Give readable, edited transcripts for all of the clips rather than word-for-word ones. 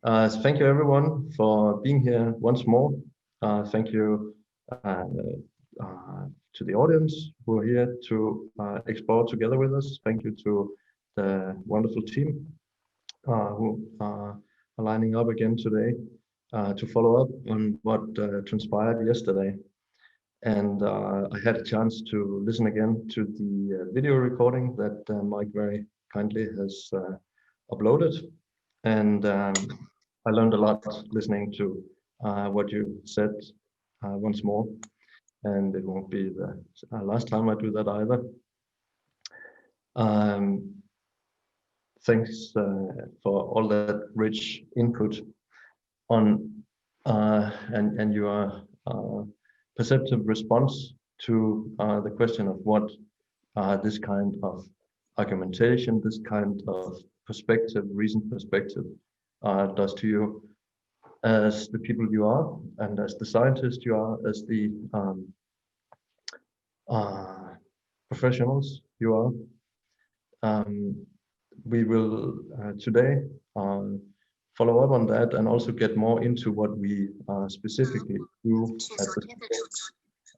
Thank you everyone for being here once more. Thank you to the audience who are here to explore together with us. Thank you to the wonderful team who are lining up again today to follow up on what transpired yesterday. And I had a chance to listen again to the video recording that Mike very kindly has uploaded. And I learned a lot listening to what you said once more. And it won't be the last time I do that either. Thanks for all that rich input on and your perceptive response to the question of what this kind of argumentation, this kind of perspective, reasoned perspective, does to you as the people you are, and as the scientist you are, as the professionals you are. We will today follow up on that and also get more into what we specifically do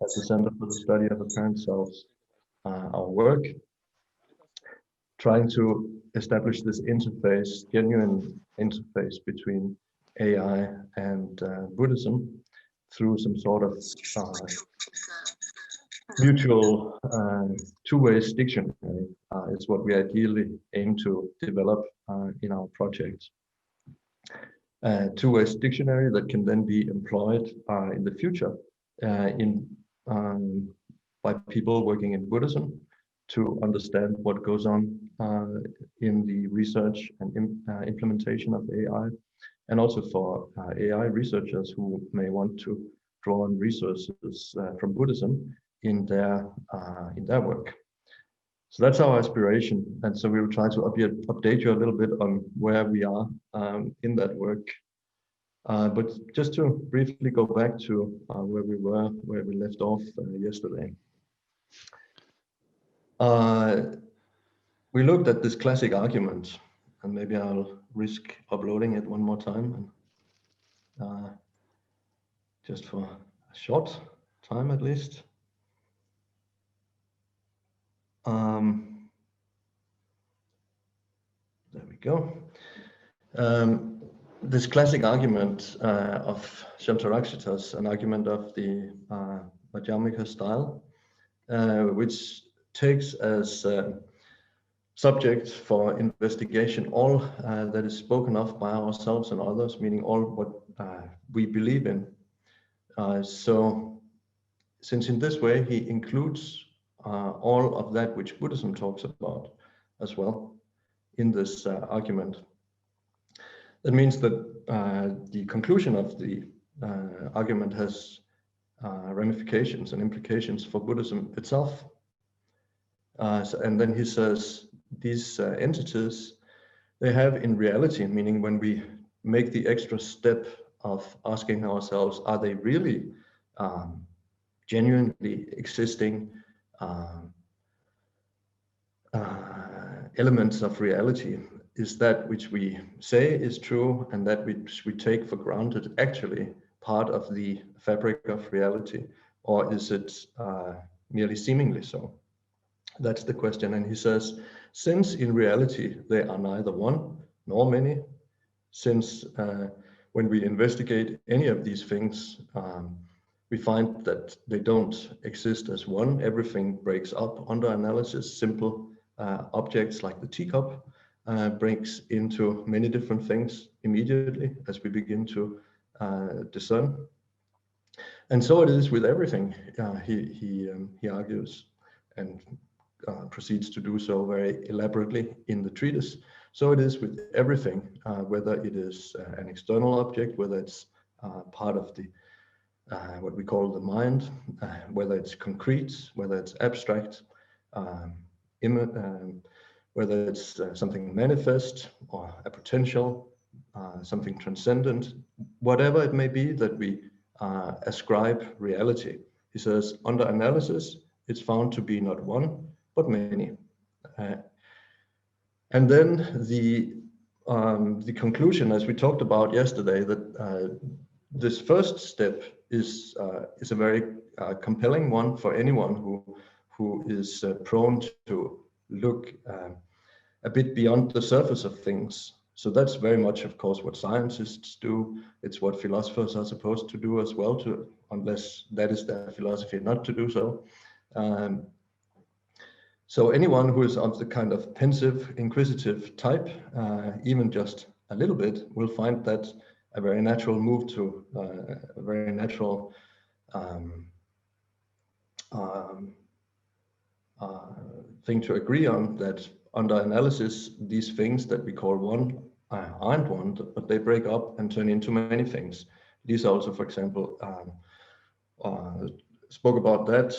at the Center for the Study of Apparent Selves, our work, trying to establish this interface, genuine interface between AI and Buddhism through some sort of mutual two-way dictionary is what we ideally aim to develop in our project. Two-way dictionary that can then be employed in the future by people working in Buddhism to understand what goes on in the research and implementation of AI, and also for AI researchers who may want to draw on resources from Buddhism in their work. So that's our aspiration, and so we will try to update you a little bit on where we are in that work. But just to briefly go back to where we left off yesterday. We looked at this classic argument, and maybe I'll risk uploading it one more time, and just for a short time at least. There we go. This classic argument of Shantarakshita's, an argument of the Madhyamika style, which takes as subject for investigation all that is spoken of by ourselves and others, meaning all what we believe in. So since in this way he includes all of that which Buddhism talks about as well in this argument, that means that the conclusion of the argument has ramifications and implications for Buddhism itself. And then he says these entities, they have in reality, meaning when we make the extra step of asking ourselves, are they really genuinely existing elements of reality? Is that which we say is true and that which we take for granted actually part of the fabric of reality, or is it merely seemingly so? That's the question. And he says, since in reality they are neither one nor many, since when we investigate any of these things, we find that they don't exist as one. Everything breaks up under analysis. Simple objects like the teacup breaks into many different things immediately as we begin to discern. And so it is with everything, he argues, and proceeds to do so very elaborately in the treatise. So it is with everything, whether it is an external object, whether it's part of the what we call the mind, whether it's concrete, whether it's abstract, whether it's something manifest or a potential, something transcendent, whatever it may be that we ascribe reality. He says, under analysis, it's found to be not one, but many. And then the the conclusion, as we talked about yesterday, that this first step is a very compelling one for anyone who is prone to look a bit beyond the surface of things. So that's very much, of course, what scientists do. It's what philosophers are supposed to do as well, unless that is their philosophy not to do so. So anyone who is of the kind of pensive, inquisitive type, even just a little bit, will find that a very natural move to a very natural thing to agree on, that under analysis, these things that we call one aren't one, but they break up and turn into many things. Lisa also, for example, spoke about that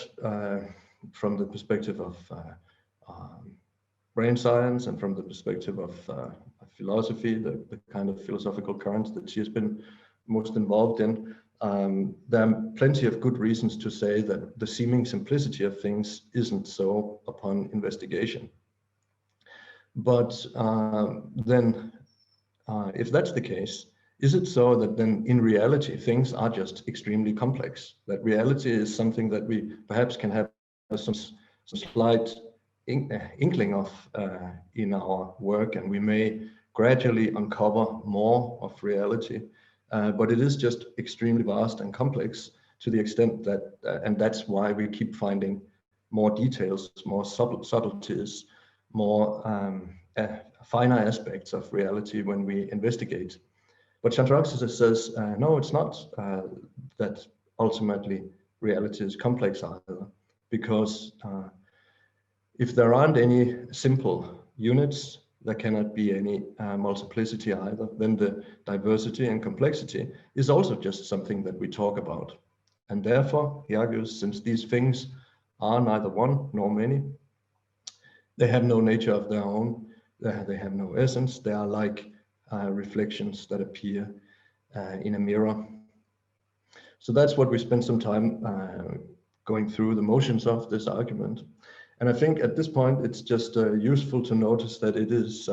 from the perspective of brain science and from the perspective of philosophy, the kind of philosophical currents that she has been most involved in. There are plenty of good reasons to say that the seeming simplicity of things isn't so upon investigation. But then, if that's the case, is it so that then in reality things are just extremely complex? That reality is something that we perhaps can have some slight inkling of in our work, and we may gradually uncover more of reality, but it is just extremely vast and complex to the extent that, and that's why we keep finding more details, more subtleties, more finer aspects of reality when we investigate. But Shantaraksasa says, no, it's not that ultimately reality is complex either, because if there aren't any simple units, there cannot be any multiplicity either. Then the diversity and complexity is also just something that we talk about. And therefore, he argues, since these things are neither one nor many, they have no nature of their own, they have no essence, they are like reflections that appear in a mirror. So that's what we spent some time going through the motions of this argument. And I think at this point, it's just useful to notice that it is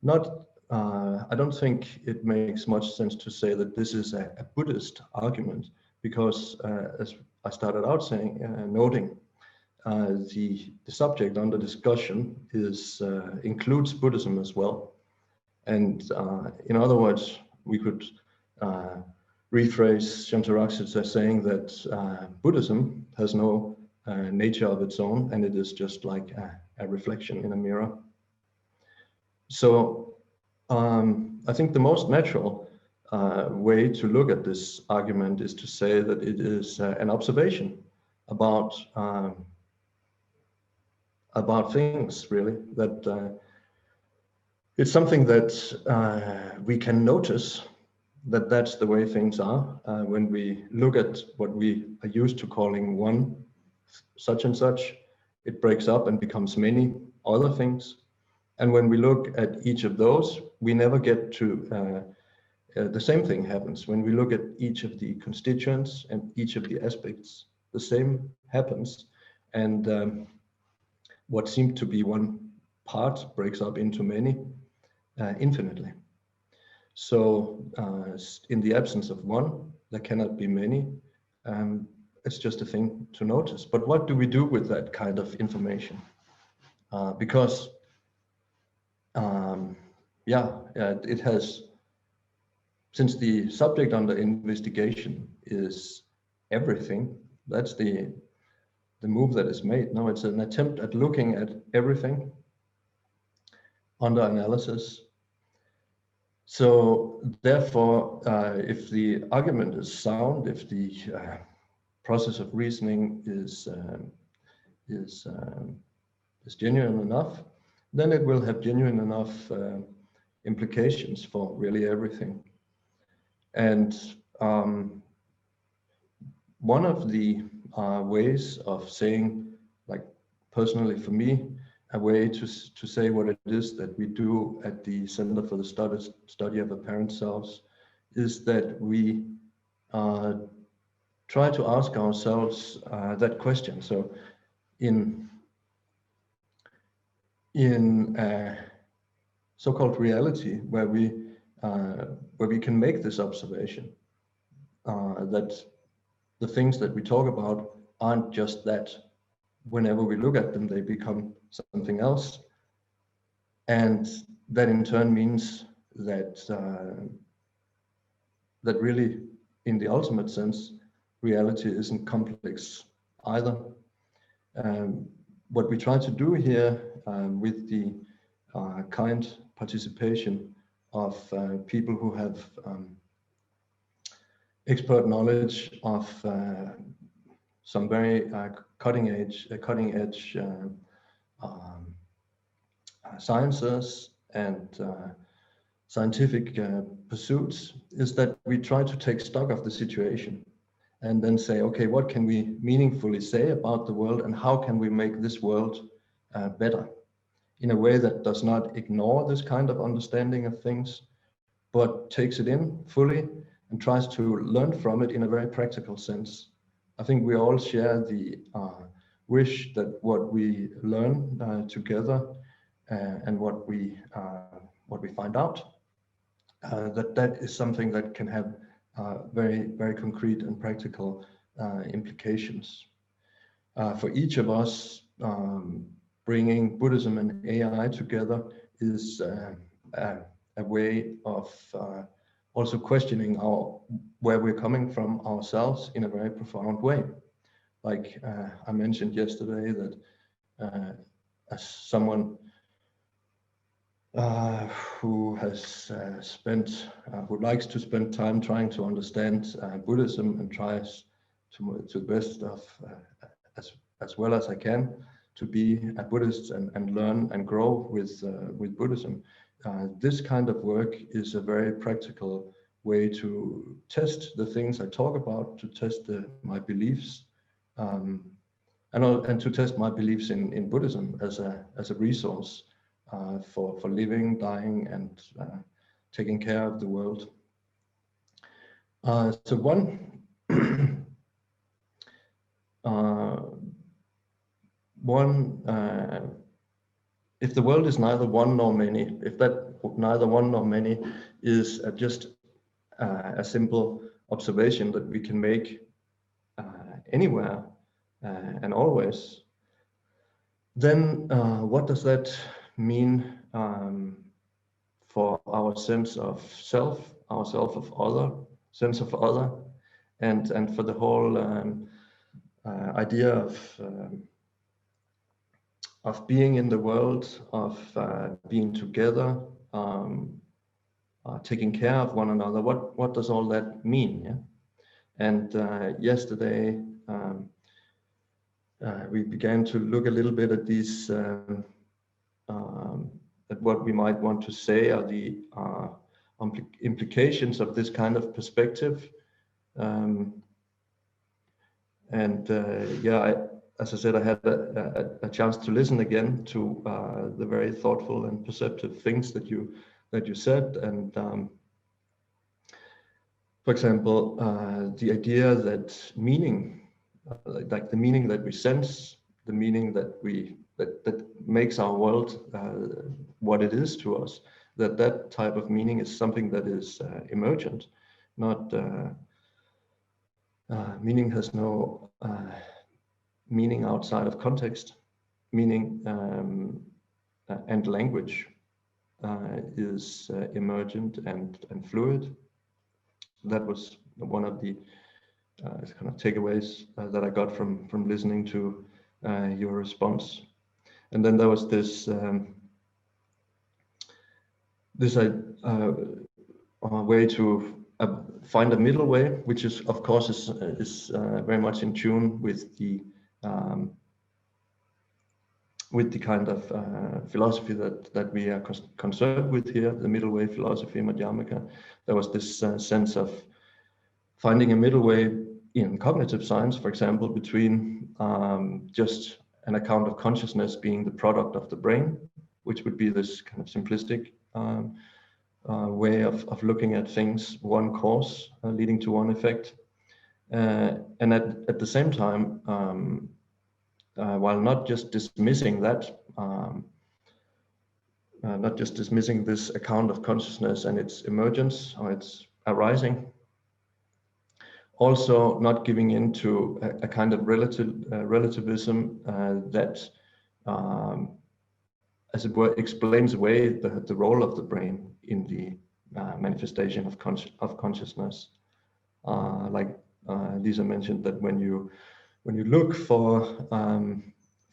not, I don't think it makes much sense to say that this is a Buddhist argument, because as I started out saying, noting, the subject under discussion is includes Buddhism as well. And in other words, we could rephrase Shantaraksasa as saying that Buddhism has no nature of its own, and it is just like a reflection in a mirror. So I think the most natural way to look at this argument is to say that it is an observation about things, really, that it's something that we can notice, that that's the way things are when we look at what we are used to calling one such and such. It breaks up and becomes many other things, and when we look at each of those, we never get to the same thing happens. When we look at each of the constituents and each of the aspects, the same happens, and what seemed to be one part breaks up into many infinitely. So in the absence of one, there cannot be many. It's just a thing to notice. But what do we do with that kind of information? Because it has, since the subject under investigation is everything, that's the move that is made. Now it's an attempt at looking at everything under analysis. So therefore, if the argument is sound, if the process of reasoning is genuine enough, then it will have genuine enough implications for really everything. And one of the ways of saying, like personally for me, a way to say what it is that we do at the Center for the Study of Apparent Selves is that we try to ask ourselves that question. So in so-called reality, where we can make this observation that the things that we talk about aren't just that. Whenever we look at them, they become something else, and that in turn means that that really, in the ultimate sense, reality isn't complex either. What we try to do here with the kind participation of people who have expert knowledge of some very cutting edge sciences and scientific pursuits, is that we try to take stock of the situation and then say, okay, what can we meaningfully say about the world, and how can we make this world better in a way that does not ignore this kind of understanding of things, but takes it in fully and tries to learn from it in a very practical sense. I think we all share the wish that what we learn together and what we find out, that is something that can have very, very concrete and practical implications. For each of us, bringing Buddhism and AI together is a way of also questioning where we're coming from ourselves in a very profound way. Like I mentioned yesterday, that as someone who has who likes to spend time trying to understand Buddhism and tries to the best of as well as I can to be a Buddhist and learn and grow with Buddhism. This kind of work is a very practical way to test the things I talk about, to test my beliefs, and to test my beliefs in Buddhism as a resource for living, dying, and taking care of the world. So if the world is neither one nor many, if that neither one nor many is just a simple observation that we can make anywhere and always, then what does that mean for our sense of self, our sense of other, and for the whole idea of being in the world, of being together, taking care of one another? What does all that mean? Yeah? And yesterday we began to look a little bit at these, at what we might want to say are the implications of this kind of perspective. As I said, I had a chance to listen again to the very thoughtful and perceptive things that you said, and for example, the idea that meaning, like the meaning that we sense, the meaning that makes our world what it is to us, that type of meaning is something that is emergent, not meaning has no meaning outside of context. Meaning and language is emergent and fluid. That was one of the kind of takeaways that I got from listening to your response. And then there was this way to find a middle way, which is, of course, is very much in tune with the kind of philosophy that we are concerned with here, the middle way philosophy, Madhyamaka. There was this sense of finding a middle way in cognitive science, for example, between just an account of consciousness being the product of the brain, which would be this kind of simplistic way of looking at things, one cause leading to one effect. And at the same time, while not just dismissing that, not just dismissing this account of consciousness and its emergence or its arising, also not giving into a kind of relativism that, as it were, explains away the role of the brain in the manifestation of consciousness. Like Lisa mentioned, that when you look for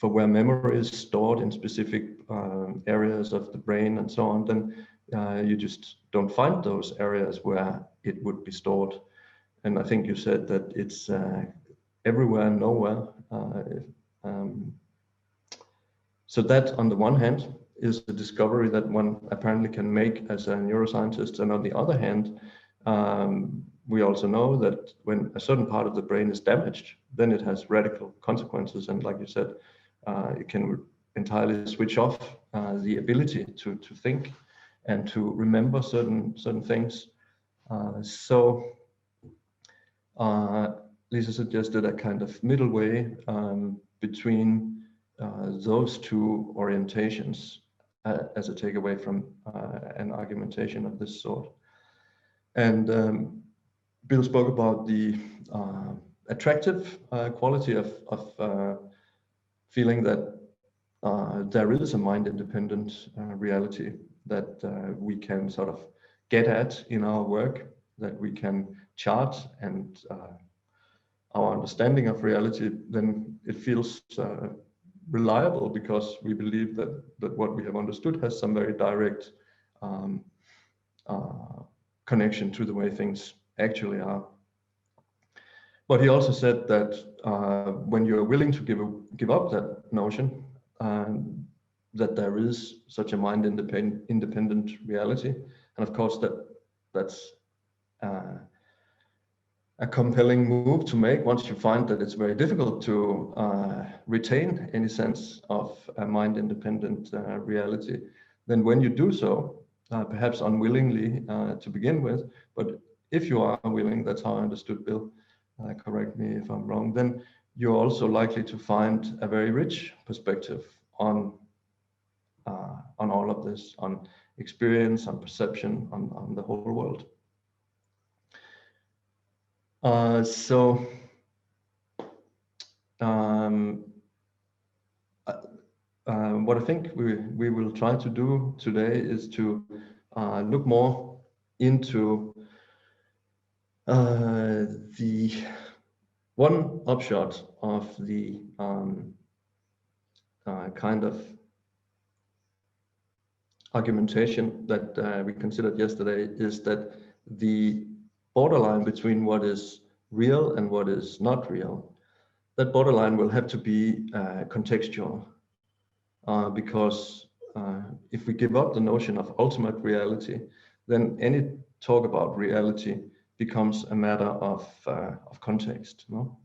where memory is stored in specific areas of the brain and so on, then you just don't find those areas where it would be stored. And I think you said that it's everywhere and nowhere. So that, on the one hand, is a discovery that one apparently can make as a neuroscientist. And on the other hand, we also know that when a certain part of the brain is damaged, then it has radical consequences. And like you said, it can entirely switch off the ability to think and to remember certain things. So Lisa suggested a kind of middle way between those two orientations as a takeaway from an argumentation of this sort. And Bill spoke about the attractive quality of feeling that there is a mind-independent reality that we can sort of get at in our work, that we can chart, and our understanding of reality, then it feels reliable, because we believe that what we have understood has some very direct connection to the way things actually are. But he also said that when you're willing to give up that notion, that there is such a mind-independent reality, and of course that's a compelling move to make once you find that it's very difficult to retain any sense of a mind-independent reality. Then when you do so, perhaps unwillingly to begin with, but if you are willing, that's how I understood Bill, correct me if I'm wrong, then you're also likely to find a very rich perspective on all of this, on experience, on perception, on the whole world. What I think we will try to do today is to look more into the one upshot of the kind of argumentation that we considered yesterday, is that the borderline between what is real and what is not real, that borderline will have to be contextual, because if we give up the notion of ultimate reality, then any talk about reality becomes a matter of context. No?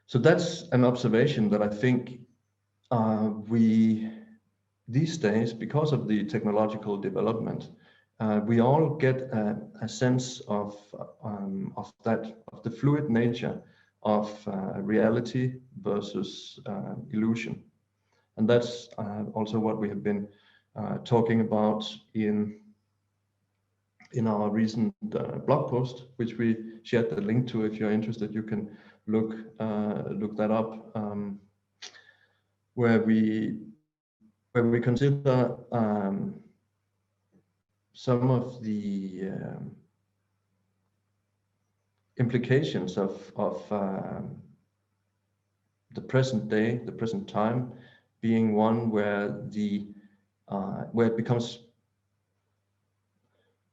So that's an observation that I think we, these days, because of the technological development, we all get a sense of the fluid nature of reality versus illusion, and that's also what we have been talking about in our recent blog post, which we shared the link to. If you're interested, you can look that up, where we consider some of the implications of the present day, the present time, being one where it becomes,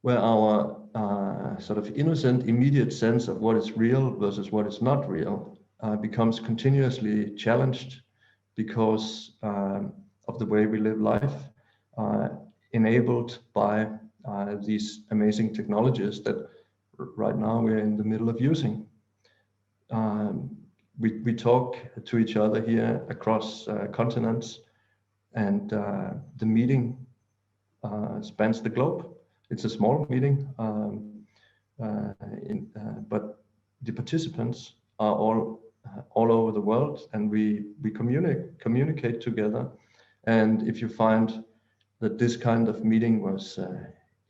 where our sort of innocent, immediate sense of what is real versus what is not real becomes continuously challenged because of the way we live life, enabled by these amazing technologies that right now we're in the middle of using. We talk to each other here across continents, and the meeting spans the globe. It's a small meeting, but the participants are all over the world, and we communicate together, And if you find that this kind of meeting was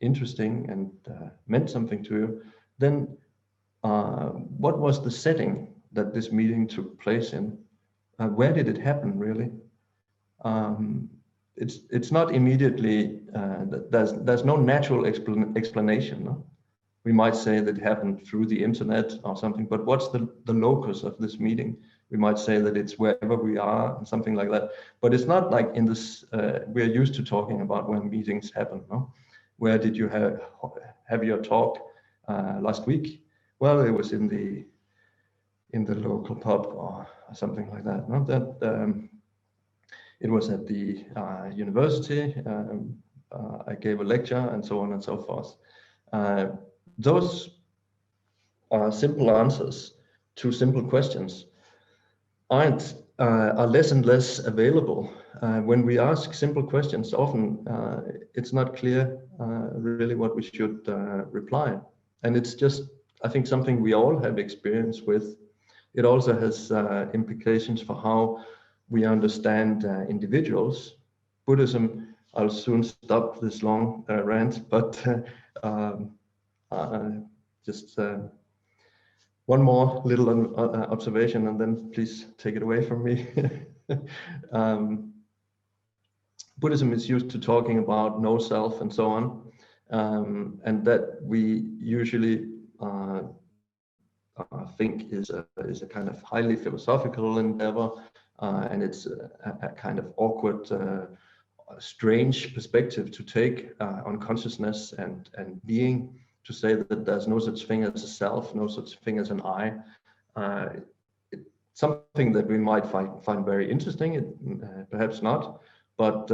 interesting and meant something to you, then what was the setting that this meeting took place in? Where did it happen, really? It's not immediately, there's no natural explanation. No? We might say that it happened through the internet or something, but what's the locus of this meeting? We might say that it's wherever we are, something like that. But it's not like in this, we're used to talking about when meetings happen. No? Where did you have your talk last week? Well, it was in the local pub or something like that. No? That it was at the university. I gave a lecture and so on and so forth. Those are simple answers to simple questions are less and less available. When we ask simple questions, often it's not clear really what we should reply. And it's just, I think, something we all have experience with. It also has implications for how we understand individuals. Buddhism, I'll soon stop this long rant, but just one more little observation, and then please take it away from me. Buddhism is used to talking about no self and so on, and that we usually think is a kind of highly philosophical endeavor, and it's a kind of awkward, strange perspective to take on consciousness and being, to say that there's no such thing as a self, no such thing as an I. Something that we might find very interesting, perhaps not, but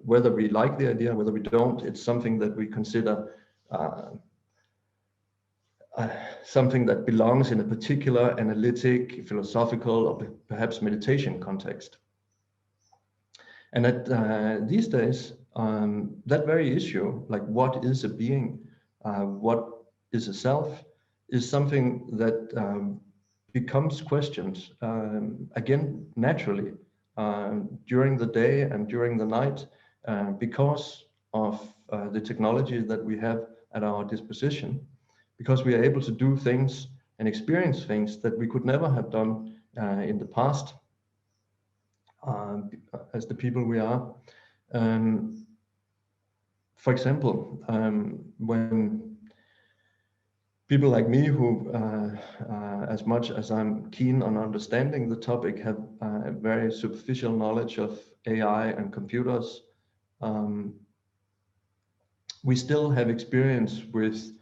whether we like the idea, whether we don't, it's something that we consider something that belongs in a particular analytic, philosophical, or perhaps meditation context. And that these days, that very issue, like what is a being, what is a self, is something that becomes questioned again naturally during the day and during the night because of the technology that we have at our disposition, because we are able to do things and experience things that we could never have done in the past as the people we are. For example, when people like me who, as much as I'm keen on understanding the topic, have a very superficial knowledge of AI and computers, we still have experience with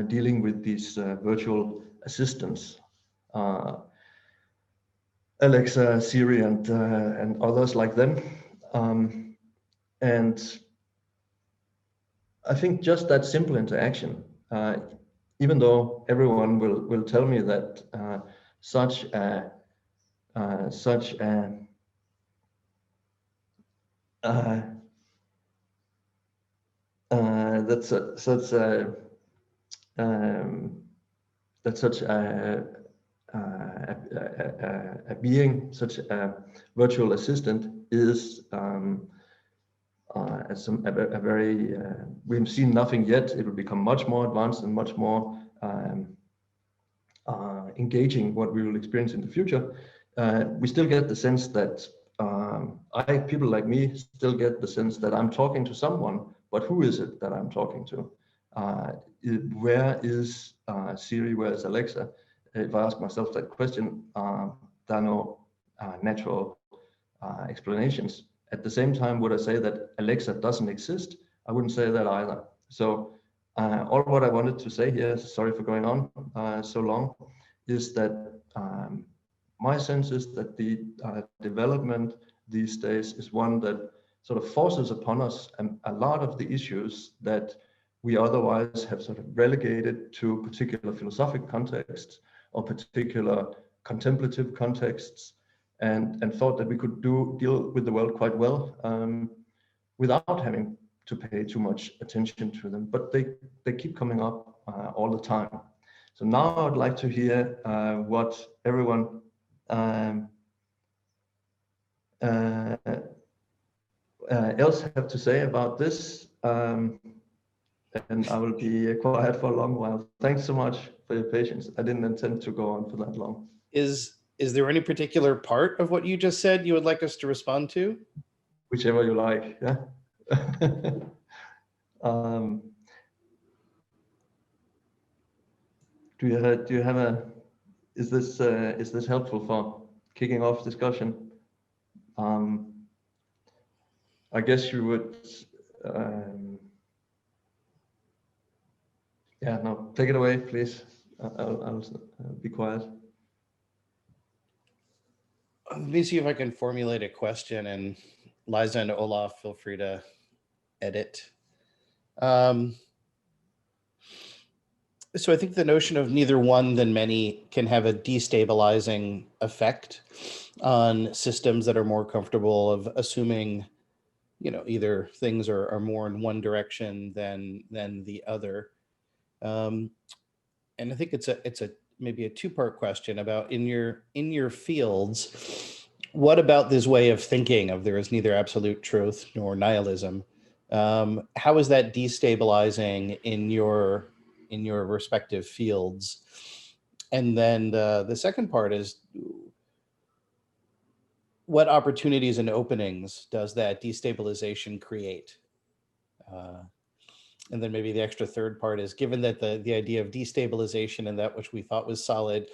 dealing with these virtual assistants, Alexa, Siri, and others like them. And I think just that simple interaction, even though everyone will tell me that such a being, such a virtual assistant is a very, we have seen nothing yet. It will become much more advanced and much more engaging what we will experience in the future. We still get the sense that people like me still get the sense that I'm talking to someone, but who is it that I'm talking to? Where is Siri? Where is Alexa? If I ask myself that question, there are no natural explanations. At the same time, would I say that Alexa doesn't exist? I wouldn't say that either. So all what I wanted to say here, sorry for going on so long, is that my sense is that the development these days is one that sort of forces upon us a lot of the issues that we otherwise have sort of relegated to particular philosophic contexts or particular contemplative contexts, and thought that we could deal with the world quite well without having to pay too much attention to them. But they keep coming up all the time. So now I'd like to hear what everyone else have to say about this. And I will be quiet for a long while. Thanks so much for your patience. I didn't intend to go on for that long. Is there any particular part of what you just said you would like us to respond to? Whichever you like, yeah. Do you have a, is this helpful for kicking off discussion? I guess you would, yeah, no, take it away, please. I'll be quiet. Let me see if I can formulate a question, and Liza and Olaf, feel free to edit. So I think the notion of neither one than many can have a destabilizing effect on systems that are more comfortable of assuming, either things are more in one direction than the other. And I think it's a maybe a two-part question about in your fields, what about this way of thinking of there is neither absolute truth nor nihilism? How is that destabilizing in your respective fields? And then the second part is, what opportunities and openings does that destabilization create? And then maybe the extra third part is, given that the idea of destabilization and that which we thought was solid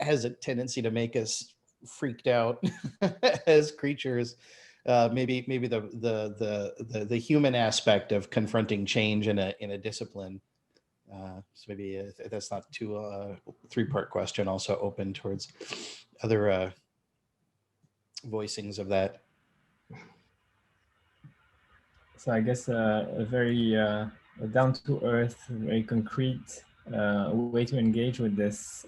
has a tendency to make us freaked out as creatures, maybe the human aspect of confronting change in a discipline. So maybe that's not too three-part question, also open towards other voicings of that. So I guess a very down-to-earth, very concrete way to engage with this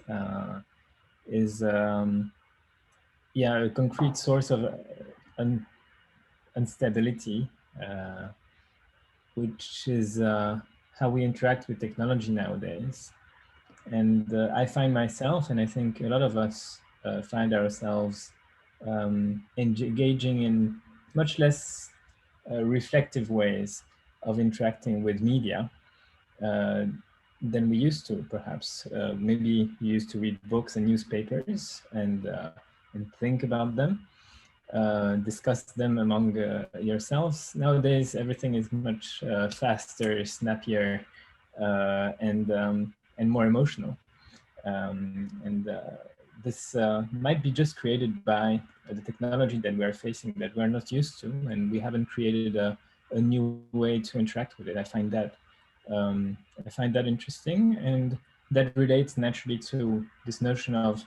is, a concrete source of instability, which is how we interact with technology nowadays. And I find myself, and I think a lot of us find ourselves engaging in much less reflective ways of interacting with media than we used to, perhaps. Maybe you used to read books and newspapers and think about them, discuss them among yourselves. Nowadays, everything is much faster, snappier, and more emotional. This might be just created by the technology that we are facing that we're not used to, and we haven't created a new way to interact with it. I find that interesting, and that relates naturally to this notion of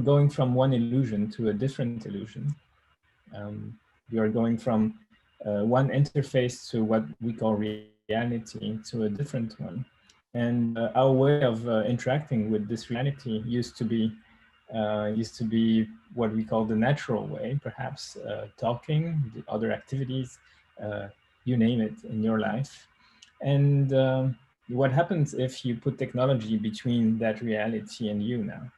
going from one illusion to a different illusion. We are going from one interface to what we call reality to a different one. And our way of interacting with this reality used to be what we call the natural way, perhaps talking, the other activities, you name it in your life. And what happens if you put technology between that reality and you now?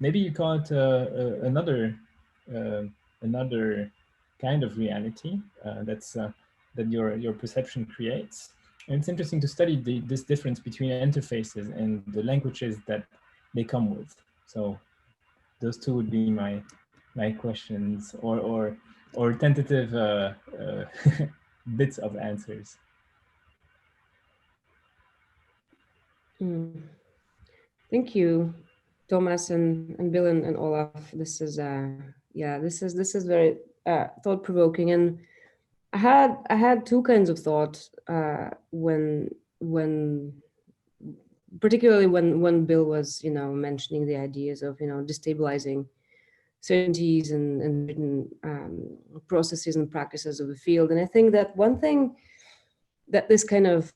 Maybe you call it another kind of reality that your perception creates. And it's interesting to study this difference between interfaces and the languages that they come with. So those two would be my questions or tentative bits of answers. Thank you, Thomas and Bill and Olaf. This is this is very thought-provoking, and I had two kinds of thoughts when particularly when Bill was mentioning the ideas of destabilizing certainties and certain processes and practices of the field. And I think that one thing that this kind of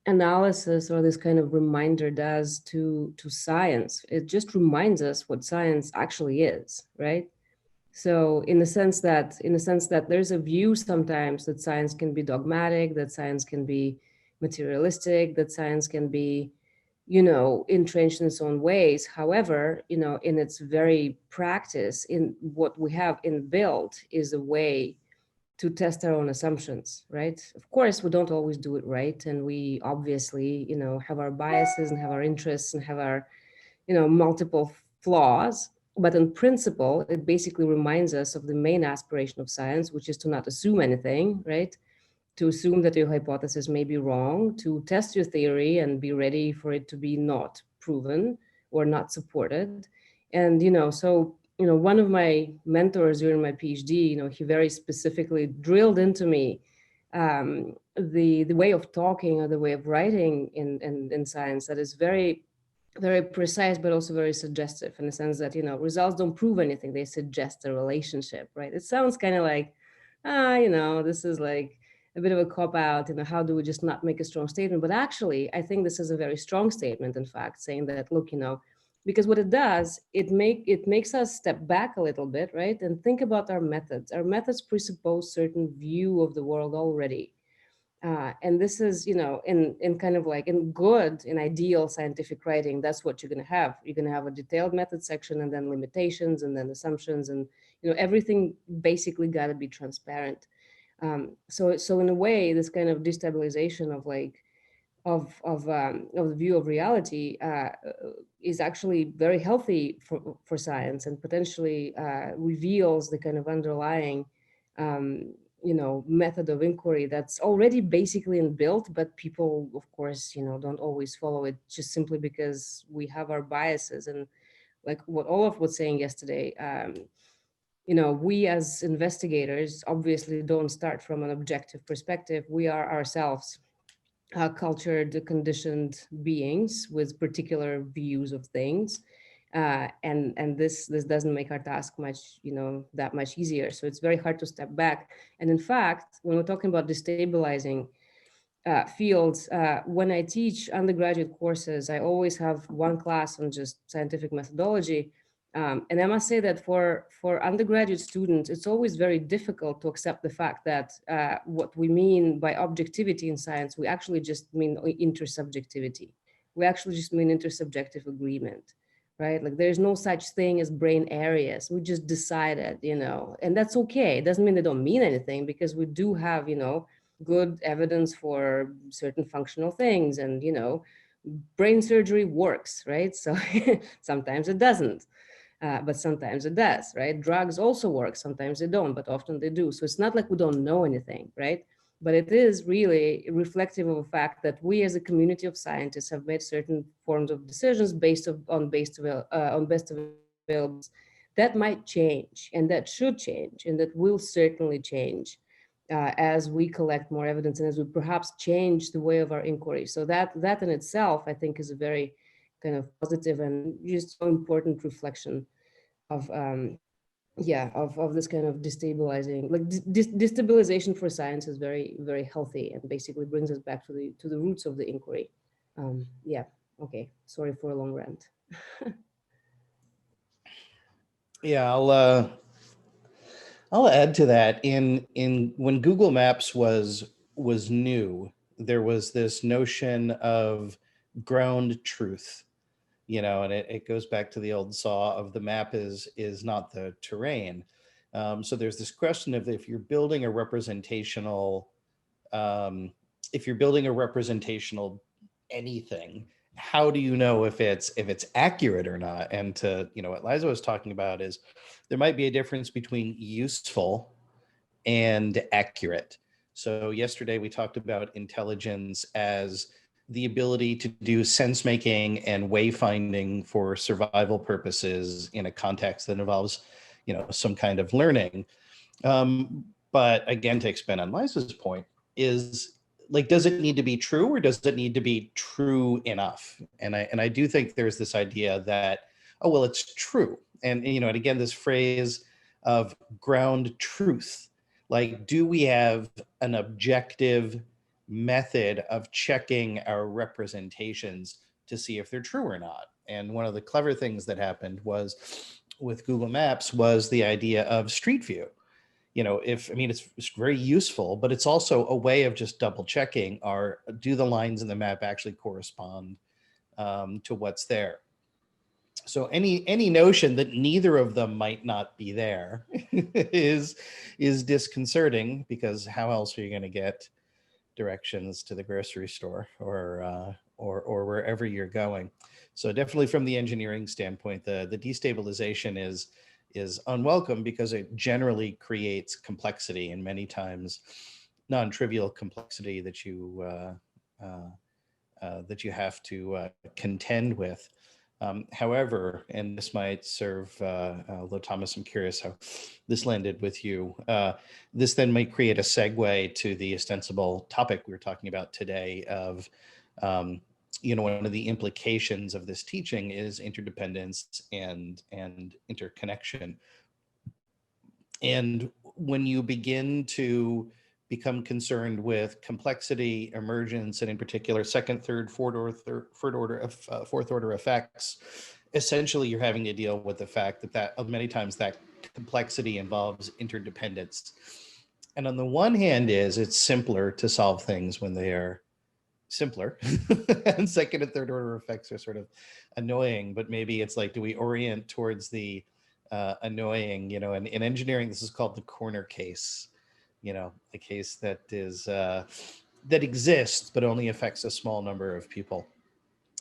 analysis or this kind of reminder does to science, it just reminds us what science actually is, right? So in the sense that there's a view sometimes that science can be dogmatic, that science can be materialistic, that science can be, entrenched in its own ways. However, in its very practice, in what we have inbuilt is a way to test our own assumptions, right? Of course, we don't always do it right. And we obviously, have our biases and have our interests and have our, multiple flaws. But in principle, it basically reminds us of the main aspiration of science, which is to not assume anything, right? To assume that your hypothesis may be wrong, to test your theory and be ready for it to be not proven or not supported. And, so, one of my mentors during my PhD, he very specifically drilled into me the way of talking or the way of writing in science that is very, very precise, but also very suggestive in the sense that, results don't prove anything. They suggest a relationship, right? It sounds kind of like, this is like a bit of a cop out, how do we just not make a strong statement? But actually, I think this is a very strong statement, in fact, saying that, look, because what it does, it makes us step back a little bit, right? And think about our methods. Our methods presuppose certain view of the world already. And this is, in kind of like in ideal scientific writing, that's what you're going to have. You're going to have a detailed method section and then limitations and then assumptions and, everything basically got to be transparent. So in a way, this kind of destabilization of like, of the view of reality is actually very healthy for science and potentially reveals the kind of underlying method of inquiry that's already basically inbuilt, but people, of course, don't always follow it just simply because we have our biases. And like what Olaf was saying yesterday, we as investigators obviously don't start from an objective perspective. We are ourselves cultured, conditioned beings with particular views of things. And this doesn't make our task much, that much easier. So it's very hard to step back. And in fact, when we're talking about destabilizing fields, when I teach undergraduate courses, I always have one class on just scientific methodology. And I must say that for undergraduate students, it's always very difficult to accept the fact that what we mean by objectivity in science, we actually just mean intersubjectivity. We actually just mean intersubjective agreement, right? Like there's no such thing as brain areas. We just decided, and that's okay. It doesn't mean they don't mean anything because we do have, good evidence for certain functional things and, brain surgery works, right? So sometimes it doesn't. But sometimes it does, right? Drugs also work. Sometimes they don't, but often they do. So it's not like we don't know anything, right? But it is really reflective of the fact that we as a community of scientists have made certain forms of decisions based on best available. That might change and that should change and that will certainly change as we collect more evidence and as we perhaps change the way of our inquiry. So that in itself, I think, is a very kind of positive and just so important reflection of of this kind of destabilizing, like destabilization for science is very, very healthy and basically brings us back to the roots of the inquiry. Okay, sorry for a long rant. Yeah, I'll add to that. In when Google Maps was new, there was this notion of ground truth, and it goes back to the old saw of the map is not the terrain. So there's this question of if you're building a representational, anything, how do you know if it's accurate or not? And to, what Liza was talking about is there might be a difference between useful and accurate. So yesterday we talked about intelligence as the ability to do sense making and wayfinding for survival purposes in a context that involves, some kind of learning. But again, to expand on Liza's point, is like, does it need to be true or does it need to be true enough? And I do think there's this idea that, oh, well, it's true. And again, this phrase of ground truth, like, do we have an objective method of checking our representations to see if they're true or not? And one of the clever things that happened was with Google Maps was the idea of Street View. It's very useful, but it's also a way of just double checking, do the lines in the map actually correspond to what's there? So any notion that neither of them might not be there is disconcerting, because how else are you going to get directions to the grocery store or wherever you're going? So definitely from the engineering standpoint, the destabilization is unwelcome, because it generally creates complexity, and many times non-trivial complexity that you have to contend with. However, and this might serve, although Thomas, I'm curious how this landed with you, this then might create a segue to the ostensible topic we were talking about today of, one of the implications of this teaching is interdependence and interconnection. And when you begin to become concerned with complexity, emergence, and in particular second, third, fourth order effects, essentially you're having to deal with the fact that many times that complexity involves interdependence. And on the one hand it's simpler to solve things when they are simpler, and second and third order effects are sort of annoying, but maybe it's like, do we orient towards the annoying? In engineering, this is called the corner case. The case that is that exists but only affects a small number of people.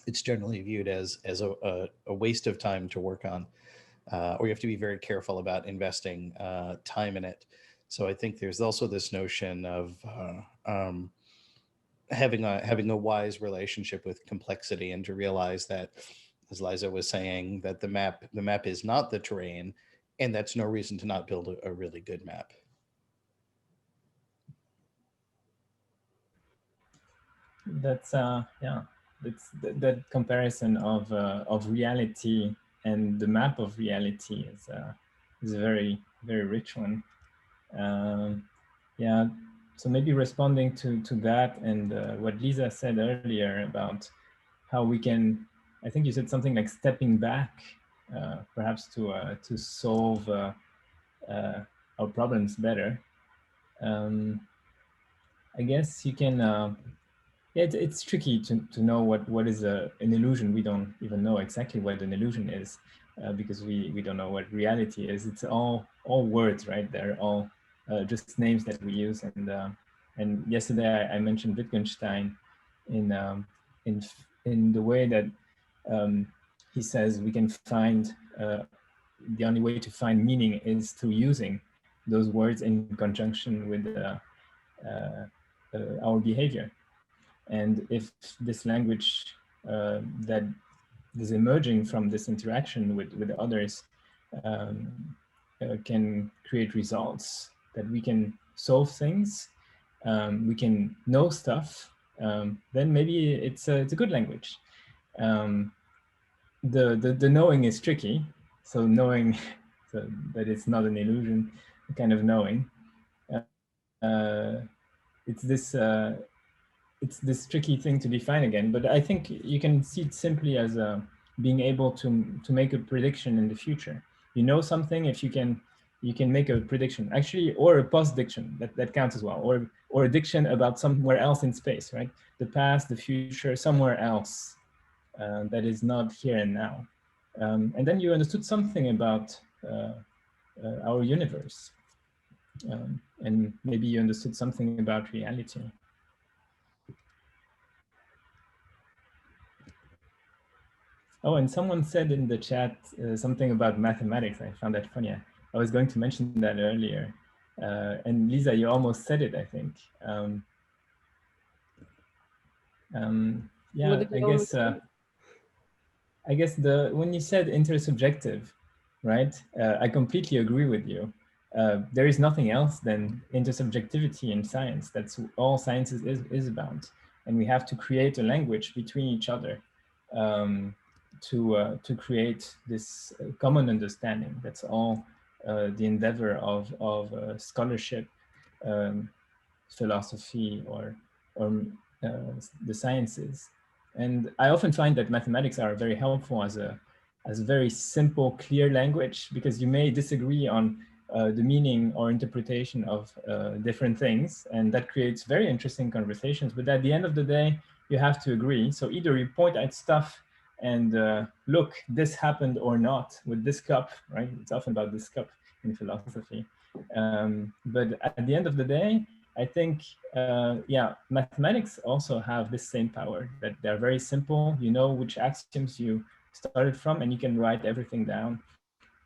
It's generally viewed as a waste of time to work on, or you have to be very careful about investing time in it. So I think there's also this notion of having a wise relationship with complexity, and to realize that, as Liza was saying, that the map is not the terrain, and that's no reason to not build a really good map. That's that comparison of reality and the map of reality is a very, very rich one. Yeah, so maybe responding to that, and what Lisa said earlier about how we can, I think you said something like stepping back, perhaps to solve our problems better. I guess you can. Yeah, it's tricky to know what is an illusion. We don't even know exactly what an illusion is, because we don't know what reality is. It's all words, right? They're all just names that we use. And yesterday I mentioned Wittgenstein in the way that he says we can find the only way to find meaning is through using those words in conjunction with our behavior. And if this language that is emerging from this interaction with others can create results, that we can solve things, we can know stuff, then maybe it's a good language. The knowing is tricky. So knowing so that it's not an illusion, kind of knowing. It's this tricky thing to define again, but I think you can see it simply as being able to make a prediction in the future. You know something if you can make a prediction, actually, or a post-diction, that counts as well, or a diction about somewhere else in space, right? The past, the future, somewhere else that is not here and now. And then you understood something about our universe, and maybe you understood something about reality. Oh, and someone said in the chat something about mathematics. I found that funny. I was going to mention that earlier. And Lisa, you almost said it, I think. Yeah, I guess when you said intersubjective, right? I completely agree with you. There is nothing else than intersubjectivity in science. That's all science is about. And we have to create a language between each other to create this common understanding. That's all the endeavor of scholarship, philosophy, or the sciences. And I often find that mathematics are very helpful as a very simple, clear language, because you may disagree on the meaning or interpretation of different things, and that creates very interesting conversations. But at the end of the day, you have to agree. So either you point at stuff and look, this happened or not with this cup, right? It's often about this cup in philosophy. But at the end of the day, I think, yeah, mathematics also have this same power, that they're very simple. You know which axioms you started from, and you can write everything down.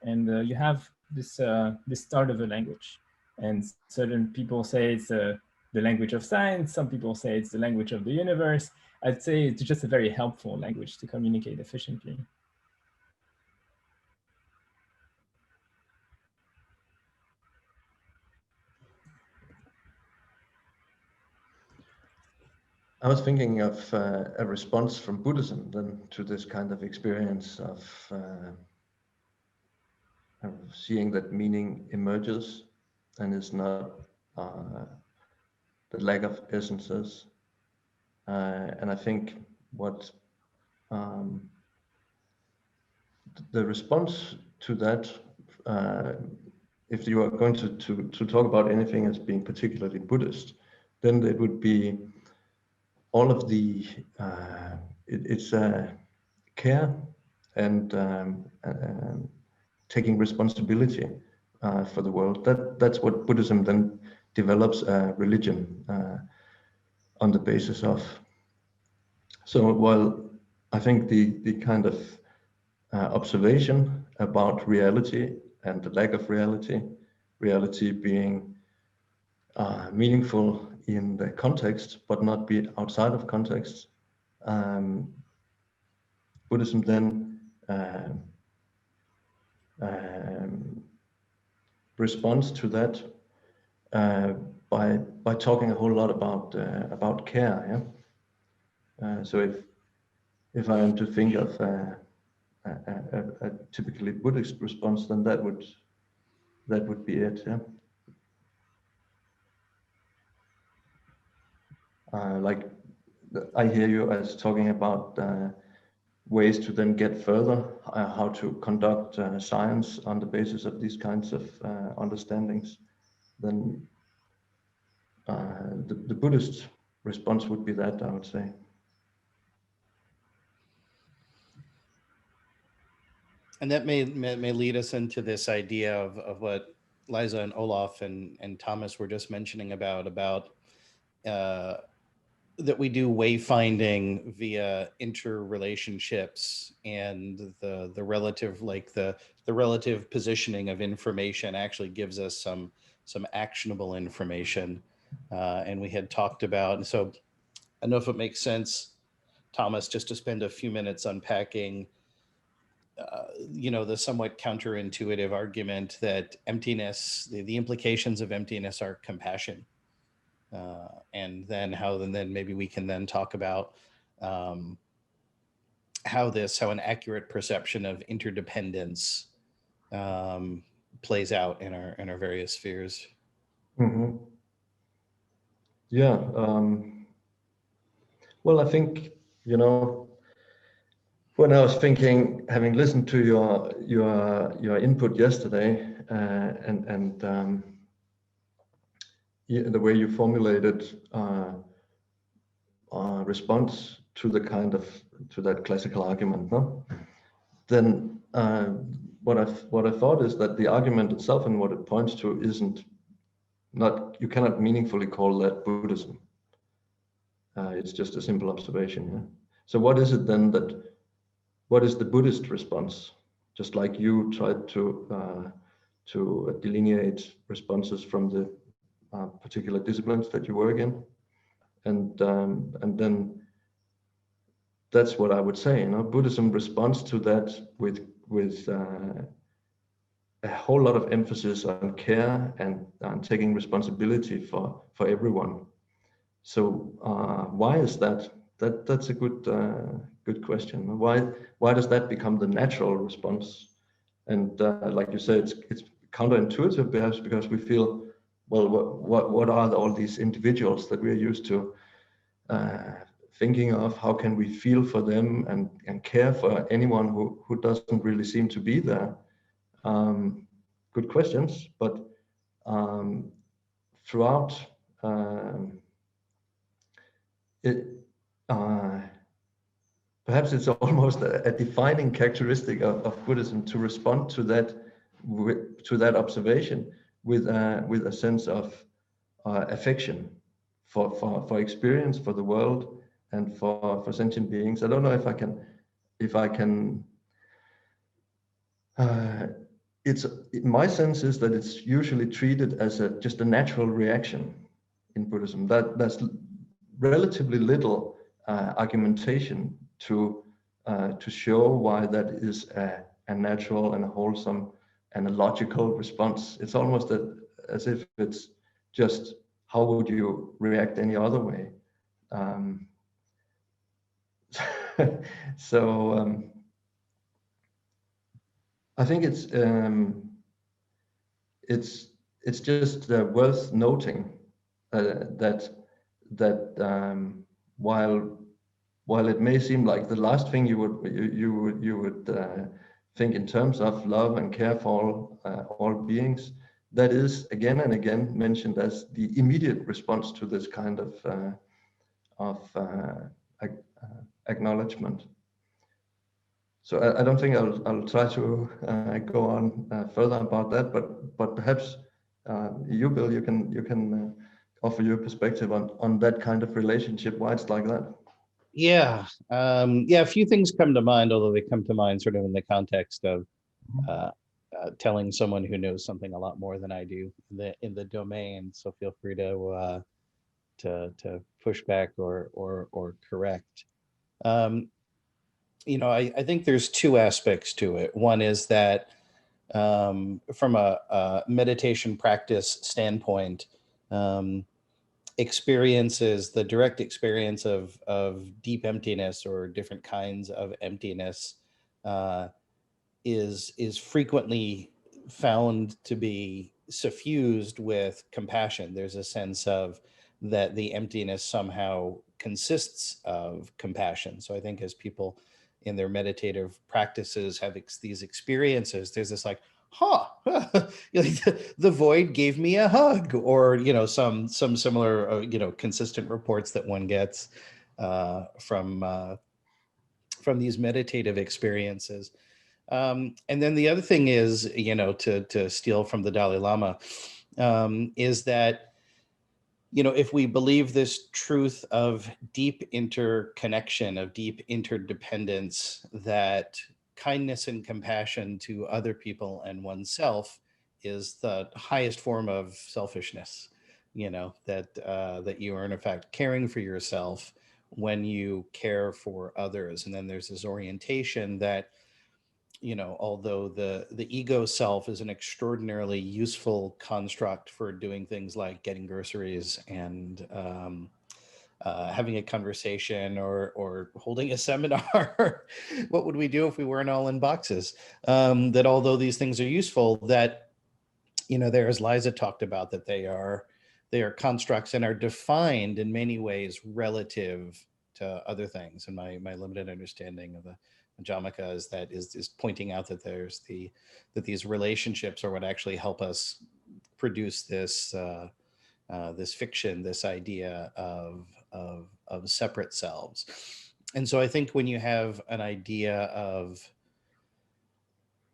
And you have this this start of a language. And certain people say it's the language of science. Some people say it's the language of the universe. I'd say it's just a very helpful language to communicate efficiently. I was thinking of a response from Buddhism then to this kind of experience of seeing that meaning emerges and is not the lack of essences. And I think what the response to that, if you are going to talk about anything as being particularly Buddhist, then it would be all of the, it's care and taking responsibility for the world. That's what Buddhism then develops a religion on the basis of. So while I think the kind of observation about reality and the lack of reality, reality being meaningful in the context, but not be outside of context, Buddhism then responds to that by talking a whole lot about care. Yeah? So if I am to think of a typically Buddhist response, then that would be it. Yeah. Like I hear you as talking about ways to then get further, how to conduct science on the basis of these kinds of understandings. Then the Buddhist response would be that, I would say. And that may lead us into this idea of what Liza and Olaf and Thomas were just mentioning about that we do wayfinding via interrelationships, and the relative, like the relative positioning of information actually gives us some actionable information. And we had talked about, and so I don't know if it makes sense, Thomas, just to spend a few minutes unpacking the somewhat counterintuitive argument that emptiness, the implications of emptiness are compassion. And then then maybe we can then talk about how an accurate perception of interdependence plays out in our various spheres. Mm-hmm. Yeah. Well, I think, when I was thinking, having listened to your input yesterday, and the way you formulated response to that classical argument, no? Then what I thought is that the argument itself and what it points to you cannot meaningfully call that Buddhism. It's just a simple observation. Yeah? So what is it then what is the Buddhist response? Just like you tried to delineate responses from the particular disciplines that you work in, and then that's what I would say. Buddhism responds to that with a whole lot of emphasis on care and taking responsibility for everyone. So why is that? That's a good question. Why does that become the natural response? And like you said, it's counterintuitive, perhaps because we feel, well, what are all these individuals that we're used to thinking of? How can we feel for them and care for anyone who doesn't really seem to be there? Good questions, but throughout perhaps it's almost a defining characteristic of Buddhism to respond to that observation with a sense of affection for experience, for the world, and for sentient beings. I don't know if I can. My sense is that it's usually treated as just a natural reaction in Buddhism. That's relatively little argumentation to show why that is a natural and a wholesome and a logical response. It's almost as if it's just, how would you react any other way? So I think it's just worth noting that while it may seem like the last thing you would think in terms of love and care for all beings, that is again and again mentioned as the immediate response to this kind of acknowledgement. So I don't think I'll try to go on further about that, but perhaps you, Bill, you can offer your perspective on that kind of relationship, why it's like that. Yeah, a few things come to mind, although they come to mind sort of in the context of telling someone who knows something a lot more than I do in the domain. So feel free to push back or correct. I think there's two aspects to it. One is that from a meditation practice standpoint, the direct experience of deep emptiness or different kinds of emptiness is frequently found to be suffused with compassion. There's a sense of that the emptiness somehow consists of compassion. So I think as people in their meditative practices have these experiences, there's this like, the void gave me a hug, or some similar consistent reports that one gets from these meditative experiences. And then the other thing is, to steal from the Dalai Lama, is that if we believe this truth of deep interconnection, of deep interdependence, that kindness and compassion to other people and oneself is the highest form of selfishness, that you are in effect caring for yourself when you care for others. And then there's this orientation that, although the ego self is an extraordinarily useful construct for doing things like getting groceries and having a conversation or holding a seminar, what would we do if we weren't all in boxes? That although these things are useful, that, there, as Liza talked about, that they are constructs and are defined in many ways relative to other things. And my limited understanding of the Jamaka is pointing out that that these relationships are what actually help us produce this this fiction, this idea of separate selves. And so I think when you have an idea of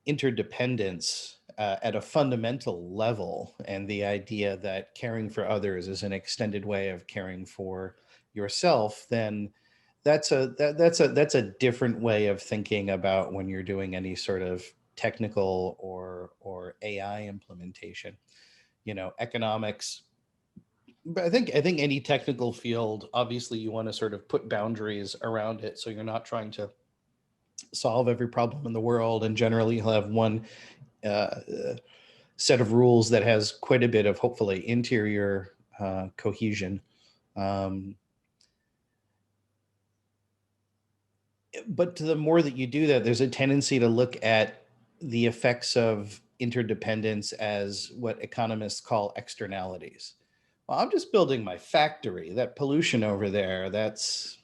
interdependence at a fundamental level, and the idea that caring for others is an extended way of caring for yourself, then that's a different way of thinking about when you're doing any sort of technical or AI implementation. Economics, but I think any technical field, obviously you want to sort of put boundaries around it, so you're not trying to solve every problem in the world, and generally you'll have one set of rules that has quite a bit of, hopefully, interior cohesion. But the more that you do that, there's a tendency to look at the effects of interdependence as what economists call externalities. Well, I'm just building my factory. That pollution over there, that's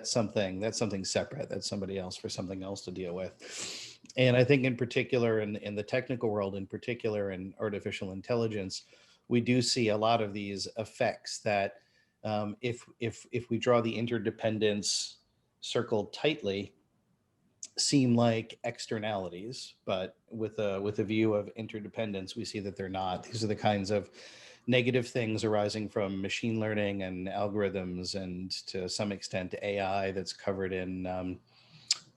something separate. That's somebody else for something else to deal with. And I think in particular in the technical world, in particular in artificial intelligence, we do see a lot of these effects that if we draw the interdependence circled tightly seem like externalities, but with a view of interdependence, we see that they're not. These are the kinds of negative things arising from machine learning and algorithms, and to some extent AI, that's covered in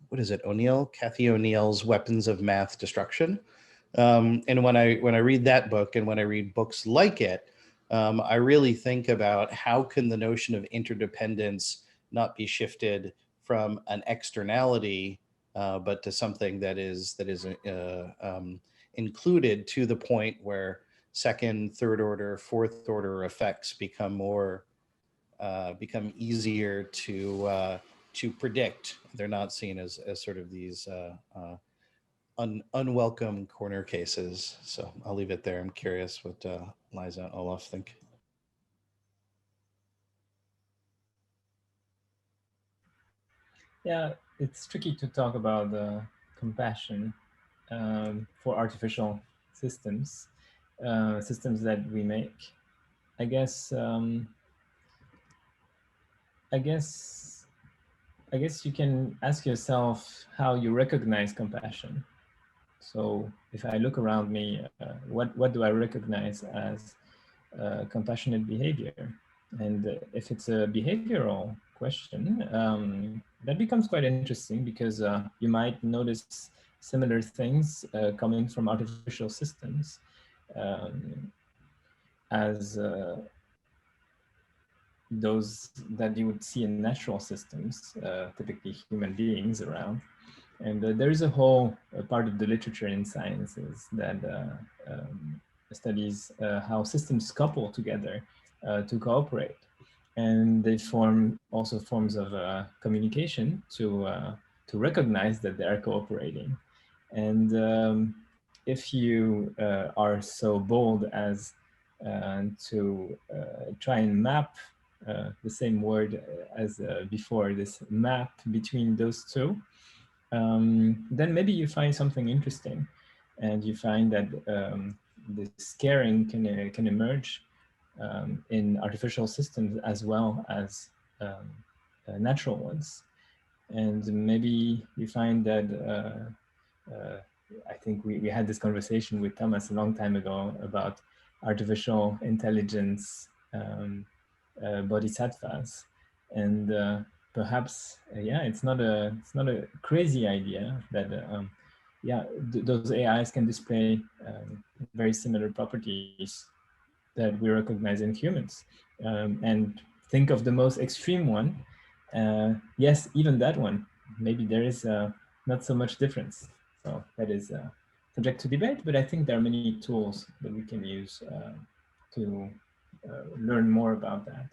what is it, Kathy O'Neill's Weapons of Math Destruction. And when I read that book, and when I read books like it, I really think about how can the notion of interdependence not be shifted from an externality, but to something that is included, to the point where second, third order, fourth order effects become easier to predict. They're not seen as sort of these unwelcome corner cases. So I'll leave it there. I'm curious what Liza and Olaf think. Yeah, it's tricky to talk about compassion for artificial systems, systems that we make. I guess you can ask yourself how you recognize compassion. So if I look around me, what do I recognize as compassionate behavior? And if it's a behavioral question, that becomes quite interesting, because you might notice similar things coming from artificial systems as those that you would see in natural systems, typically human beings around. And there is a whole part of the literature in sciences that studies how systems couple together to cooperate. And they form also forms of communication to recognize that they are cooperating. And if you are so bold as to try and map the same word as before, this map between those two, then maybe you find something interesting, and you find that this caring can emerge in artificial systems as well as natural ones. And maybe you find that I think we had this conversation with Thomas a long time ago about artificial intelligence bodhisattvas, and perhaps it's not a crazy idea that those AIs can display very similar properties that we recognize in humans. And think of the most extreme one. Yes, even that one, maybe there is not so much difference. So that is subject to debate, but I think there are many tools that we can use to learn more about that.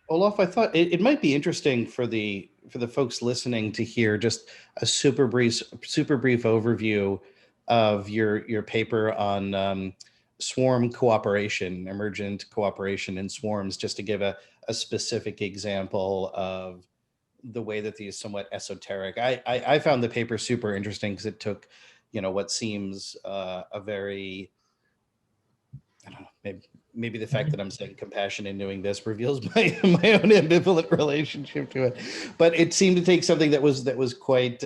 Olaf, I thought it might be interesting for the folks listening to hear just a super brief overview of your paper on swarm cooperation, emergent cooperation in swarms, just to give a specific example of the way that these somewhat esoteric. I found the paper super interesting because it took, what seems a very, I don't know, maybe the fact that I'm saying compassion in doing this reveals my own ambivalent relationship to it. But it seemed to take something that was quite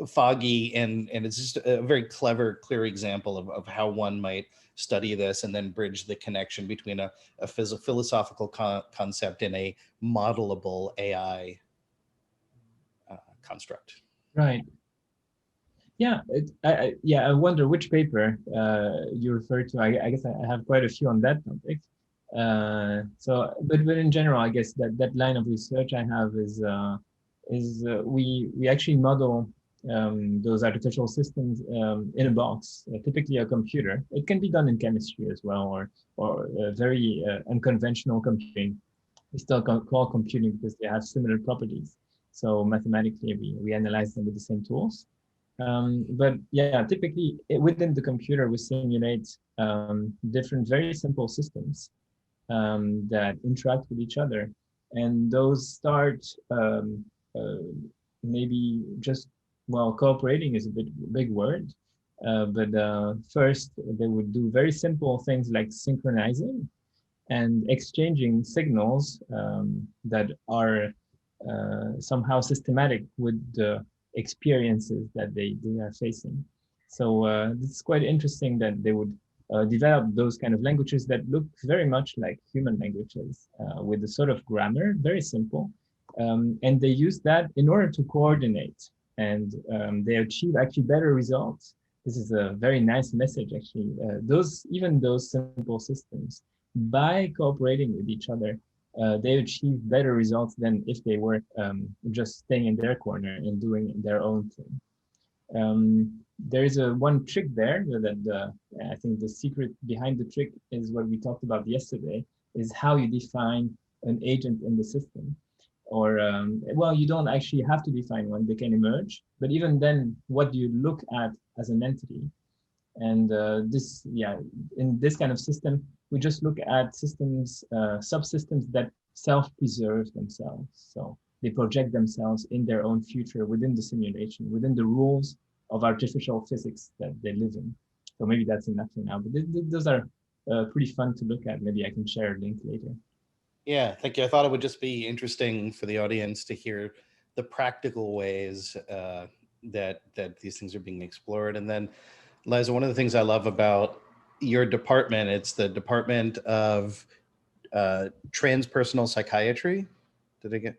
foggy, and it's just a very clever, clear example of how one might study this and then bridge the connection between a philosophical concept and a modelable AI construct. Right. Yeah, I wonder which paper you refer to. I guess I have quite a few on that topic. But in general, I guess that line of research I have is we actually model those artificial systems in a box, typically a computer. It can be done in chemistry as well, or very unconventional computing. We still call computing because they have similar properties. So mathematically, we analyze them with the same tools. But yeah, typically within the computer, we simulate different very simple systems that interact with each other. And those start maybe just, cooperating is a big word. But first, they would do very simple things like synchronizing and exchanging signals that are somehow systematic with the experiences that they are facing. So it's quite interesting that they would develop those kind of languages that look very much like human languages with a sort of grammar, very simple. And they use that in order to coordinate, and they achieve actually better results. This is a very nice message, actually. Even those simple systems, by cooperating with each other, they achieve better results than if they were just staying in their corner and doing their own thing. There is one trick there that I think the secret behind the trick is what we talked about yesterday, is how you define an agent in the system. Or, well, you don't actually have to define one, they can emerge. But even then, what do you look at as an entity? And in this kind of system, we just look at systems, subsystems that self-preserve themselves. So they project themselves in their own future within the simulation, within the rules of artificial physics that they live in. So maybe that's enough for now, but those are pretty fun to look at. Maybe I can share a link later. Yeah, thank you. I thought it would just be interesting for the audience to hear the practical ways that these things are being explored. And then, Liza, one of the things I love about your department, it's the Department of Transpersonal Psychiatry. Did I get?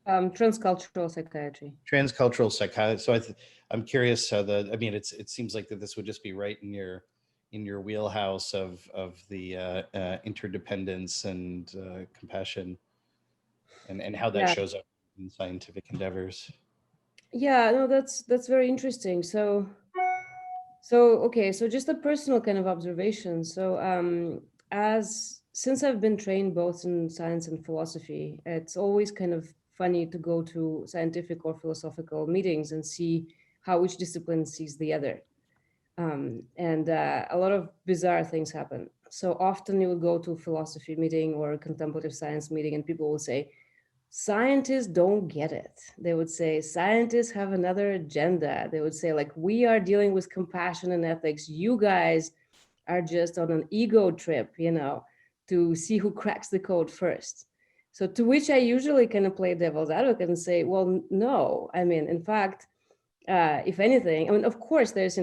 Transcultural psychiatry. Transcultural psychiatry. So I'm curious how it seems like that this would just be right in your wheelhouse of the interdependence and compassion, and how that shows up in scientific endeavors. Yeah, no, that's very interesting. So okay, so just a personal kind of observation. So since I've been trained both in science and philosophy, it's always kind of funny to go to scientific or philosophical meetings and see how each discipline sees the other. And a lot of bizarre things happen. So often you would go to a philosophy meeting or a contemplative science meeting and people will say, scientists don't get it. They would say, scientists have another agenda. They would say, like, we are dealing with compassion and ethics. You guys are just on an ego trip, to see who cracks the code first. So to which I usually kind of play devil's advocate and say, well, no. I mean, in fact, if anything, I mean, of course, there's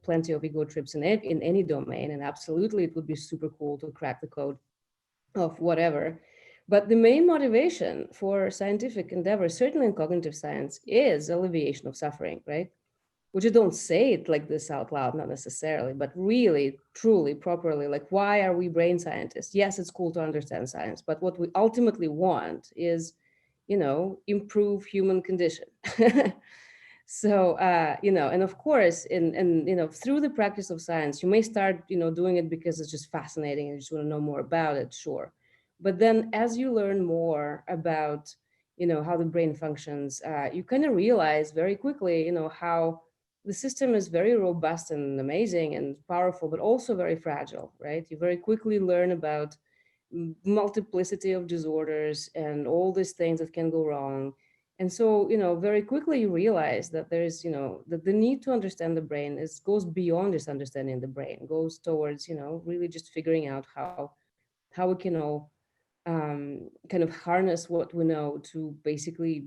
plenty of ego trips in any domain, and absolutely, it would be super cool to crack the code of whatever. But the main motivation for scientific endeavor, certainly in cognitive science, is alleviation of suffering, right? Which you don't say it like this out loud, not necessarily, but really, truly, properly, like, why are we brain scientists? Yes, it's cool to understand science, but what we ultimately want is, improve human condition. So, and of course, through the practice of science, you may start, doing it because it's just fascinating and you just want to know more about it, sure. But then as you learn more about, how the brain functions, you kind of realize very quickly, how the system is very robust and amazing and powerful, but also very fragile, right? You very quickly learn about multiplicity of disorders and all these things that can go wrong. And so, very quickly you realize that there's, that the need to understand the brain goes beyond just understanding the brain, goes towards, really just figuring out how we can all kind of harness what we know to basically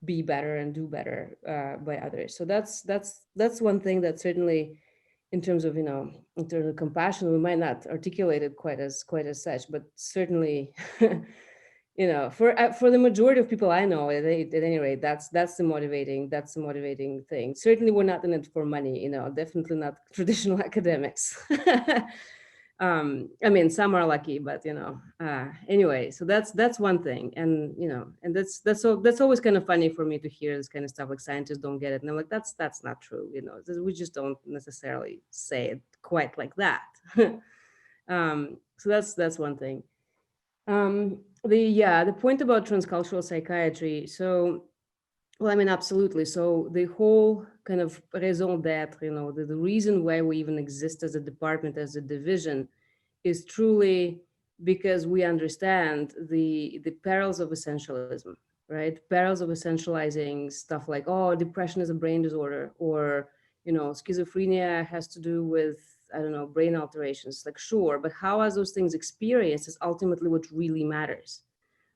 be better and do better by others. So that's one thing that certainly, in terms of in terms of compassion, we might not articulate it quite as such, but certainly for the majority of people I know, at any rate, that's the motivating thing. Certainly we're not in it for money, definitely not traditional academics. I mean, some are lucky, but anyway, so that's one thing. And and that's always kind of funny for me to hear this kind of stuff, like scientists don't get it, and I'm like, that's not true. We just don't necessarily say it quite like that. So that's one thing. The point about transcultural psychiatry. So, well, I mean, absolutely. So the whole kind of raison d'etre, the reason why we even exist as a department, as a division, is truly because we understand the perils of essentialism, right? Perils of essentializing stuff like, oh, depression is a brain disorder, or schizophrenia has to do with, I don't know, brain alterations. Like, sure, but how are those things experienced is ultimately what really matters,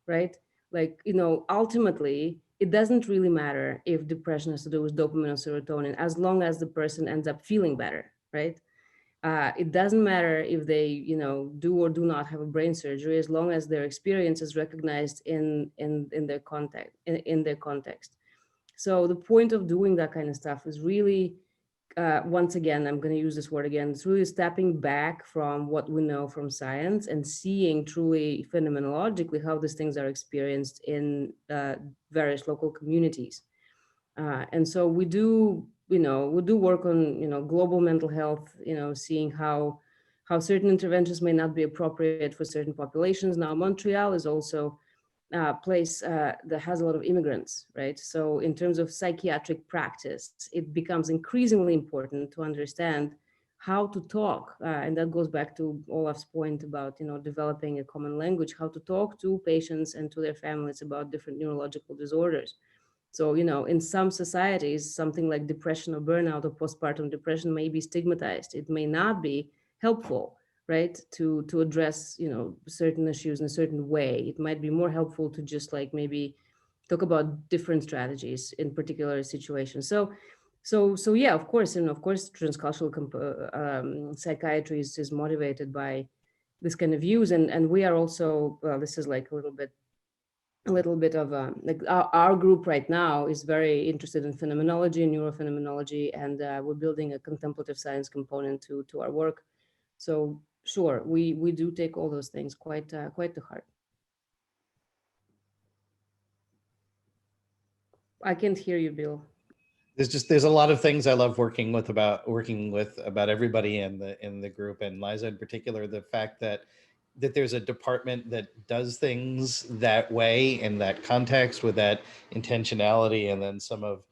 right? Like, ultimately, it doesn't really matter if depression has to do with dopamine or serotonin, as long as the person ends up feeling better, right? It doesn't matter if they, do or do not have a brain surgery, as long as their experience is recognized in their context, in their context. So the point of doing that kind of stuff is really, once again, I'm going to use this word again, it's really stepping back from what we know from science and seeing truly phenomenologically how these things are experienced in various local communities. And so we do, we do work on, global mental health, seeing how certain interventions may not be appropriate for certain populations. Now, Montreal is also place that has a lot of immigrants, right? So in terms of psychiatric practice, it becomes increasingly important to understand how to talk. And that goes back to Olaf's point about, developing a common language, how to talk to patients and to their families about different neurological disorders. So, in some societies, something like depression or burnout or postpartum depression may be stigmatized. It may not be helpful, right, to address, certain issues in a certain way. It might be more helpful to just like maybe talk about different strategies in particular situations. So yeah, of course, and of course, transcultural psychiatry is motivated by this kind of views, and we are also, well, this is like a little bit of like our group right now is very interested in phenomenology and neurophenomenology, and we're building a contemplative science component to our work. So sure, we do take all those things quite to heart. I can't hear you, Bill. There's a lot of things I love working with about everybody in the group, and Liza in particular. The fact that there's a department that does things that way in that context with that intentionality, and then some of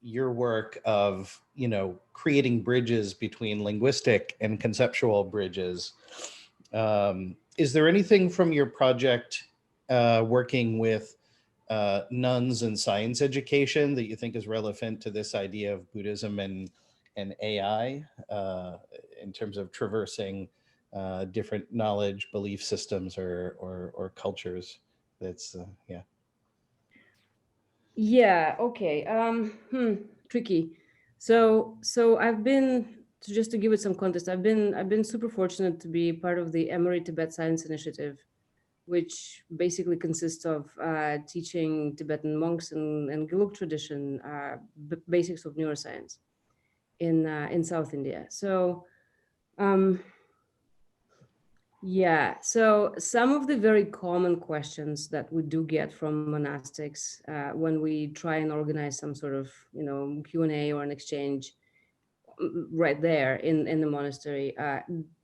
your work of creating bridges between linguistic and conceptual bridges. Is there anything from your project working with nuns and science education that you think is relevant to this idea of Buddhism and AI in terms of traversing different knowledge, belief systems, or cultures? That's yeah. Yeah. Okay. Tricky. So I've been, just to give it some context, I've been super fortunate to be part of the Emory Tibet Science Initiative, which basically consists of teaching Tibetan monks and Gelug tradition basics of neuroscience in South India. So yeah, so some of the very common questions that we do get from monastics when we try and organize some sort of Q&A or an exchange right there in the monastery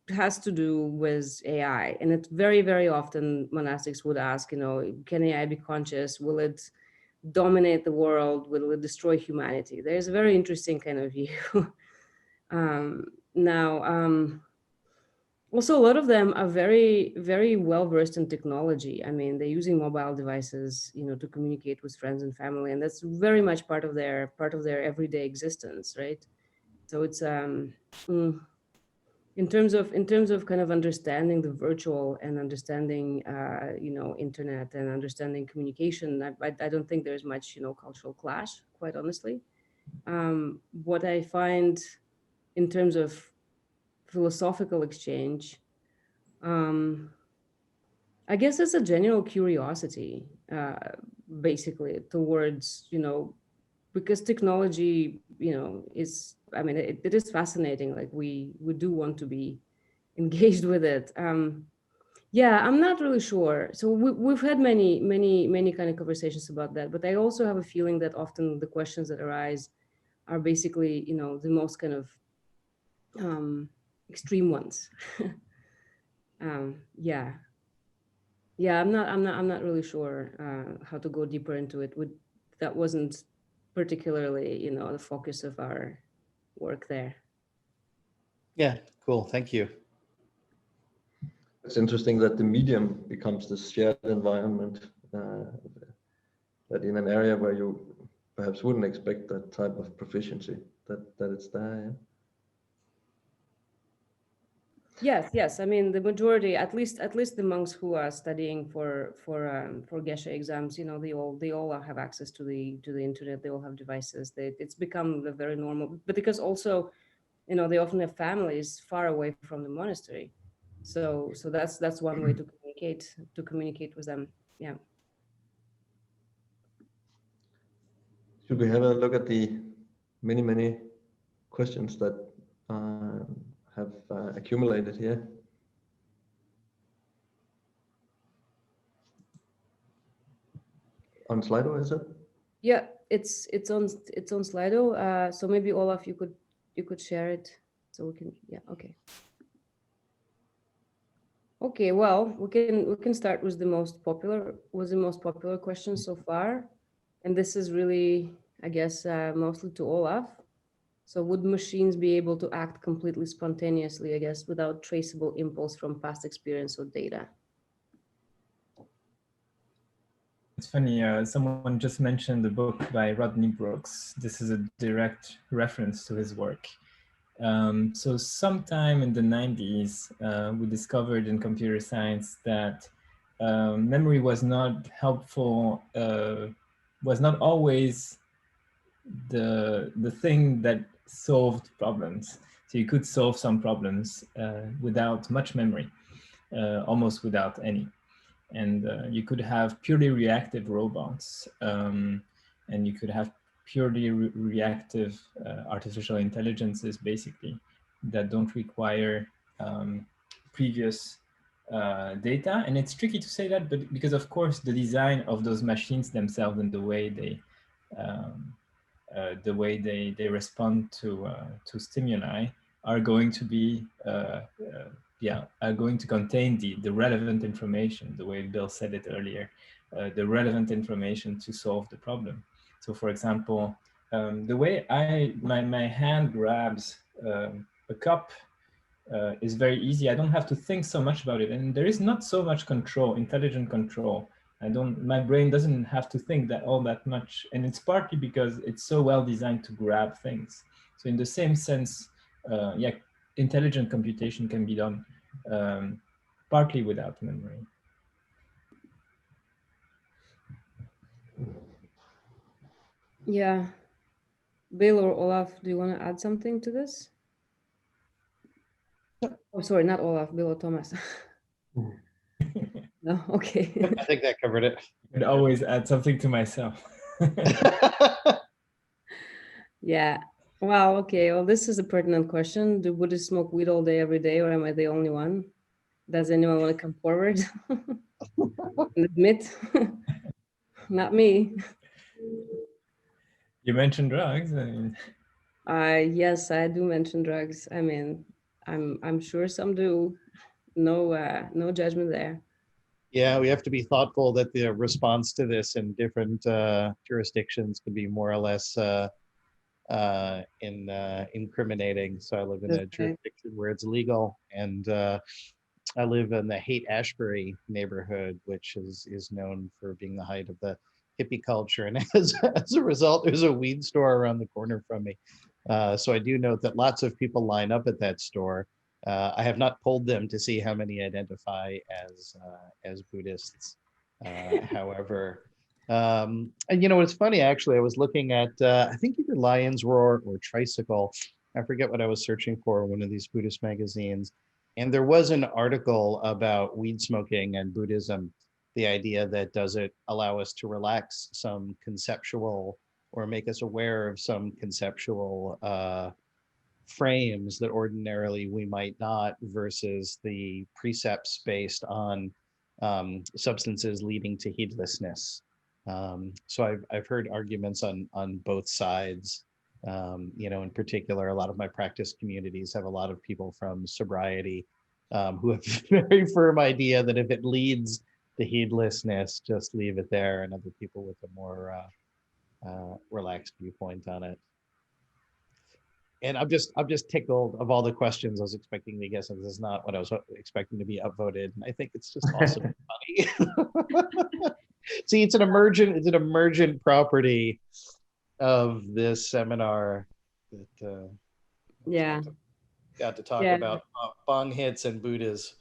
has to do with AI. And it's very, very often monastics would ask, can AI be conscious? Will it dominate the world? Will it destroy humanity? There's a very interesting kind of view. Now, also, a lot of them are very, very well versed in technology. I mean, they're using mobile devices, to communicate with friends and family, and that's very much part of their everyday existence, right? So it's in terms of kind of understanding the virtual and understanding internet and understanding communication, I don't think there's much cultural clash, quite honestly. What I find in terms of philosophical exchange, I guess it's a general curiosity, basically, towards, because technology, is, I mean, it is fascinating. Like we do want to be engaged with it. Yeah, I'm not really sure. So we've had many kind of conversations about that, but I also have a feeling that often the questions that arise are basically, the most kind of extreme ones. Yeah. Yeah, I'm not really sure how to go deeper into it. That wasn't particularly, the focus of our work there. Yeah, cool. Thank you. It's interesting that the medium becomes this shared environment, that in an area where you perhaps wouldn't expect that type of proficiency, that it's there. Yeah? Yes. I mean, the majority, at least the monks who are studying for Geshe exams, you know, they all have access to the internet. They all have devices. It's become a very normal. But because also, you know, they often have families far away from the monastery, so that's one way to communicate with them. Yeah. Should we have a look at the many questions that have accumulated here? On Slido, is it? Yeah, it's on Slido. So maybe Olaf, you could share it so we can. Yeah. Okay. Okay. Well, we can start with the most popular question so far, and this is really, I guess, mostly to Olaf. So would machines be able to act completely spontaneously, I guess, without traceable impulse from past experience or data? It's funny, someone just mentioned the book by Rodney Brooks. This is a direct reference to his work. So sometime in the 90s, we discovered in computer science that memory was not helpful, was not always the thing that solved problems. So you could solve some problems without much memory, almost without any. And you could have purely reactive robots, and you could have purely reactive artificial intelligences, basically, that don't require previous data. And it's tricky to say that, but because of course the design of those machines themselves and the way they respond to stimuli are going to be are going to contain the relevant information, the way Bill said it earlier, the relevant information to solve the problem. So for example, the way my hand grabs a cup is very easy. I don't have to think so much about it. And there is not so much control, intelligent control. My brain doesn't have to think that all that much. And it's partly because it's so well designed to grab things. So in the same sense, intelligent computation can be done partly without memory. Yeah. Bill or Olaf, do you want to add something to this? Oh, sorry, not Olaf, Bill or Thomas. No, okay. I think that covered it. I could always add something to myself. Yeah. Wow. Okay. Well, this is a pertinent question. Do Buddhists smoke weed all day, every day, or am I the only one? Does anyone want to come forward and admit? Not me. You mentioned drugs. I mean. Yes, I do mention drugs. I mean, I'm sure some do. No judgment there. Yeah, we have to be thoughtful that the response to this in different jurisdictions can be more or less incriminating. So I live in a jurisdiction where it's legal, and I live in the Haight-Ashbury neighborhood, which is known for being the height of the hippie culture. And as a result, there's a weed store around the corner from me. So I do note that lots of people line up at that store. I have not polled them to see how many identify as Buddhists. However, and you know, it's funny, actually, I was looking at, I think either Lion's Roar or Tricycle. I forget what I was searching for, one of these Buddhist magazines. And there was an article about weed smoking and Buddhism, the idea that does it allow us to relax some conceptual or make us aware of some conceptual frames that ordinarily we might not, versus the precepts based on substances leading to heedlessness. So I've heard arguments on both sides. You know, in particular, a lot of my practice communities have a lot of people from sobriety who have a very firm idea that if it leads to heedlessness, just leave it there, and other people with a more relaxed viewpoint on it. And I'm just tickled of all the questions I was expecting to guess, and this is not what I was expecting to be upvoted. And I think it's just awesome funny. See, it's an emergent property of this seminar that yeah. got to talk Yeah. about bong hits and Buddhas.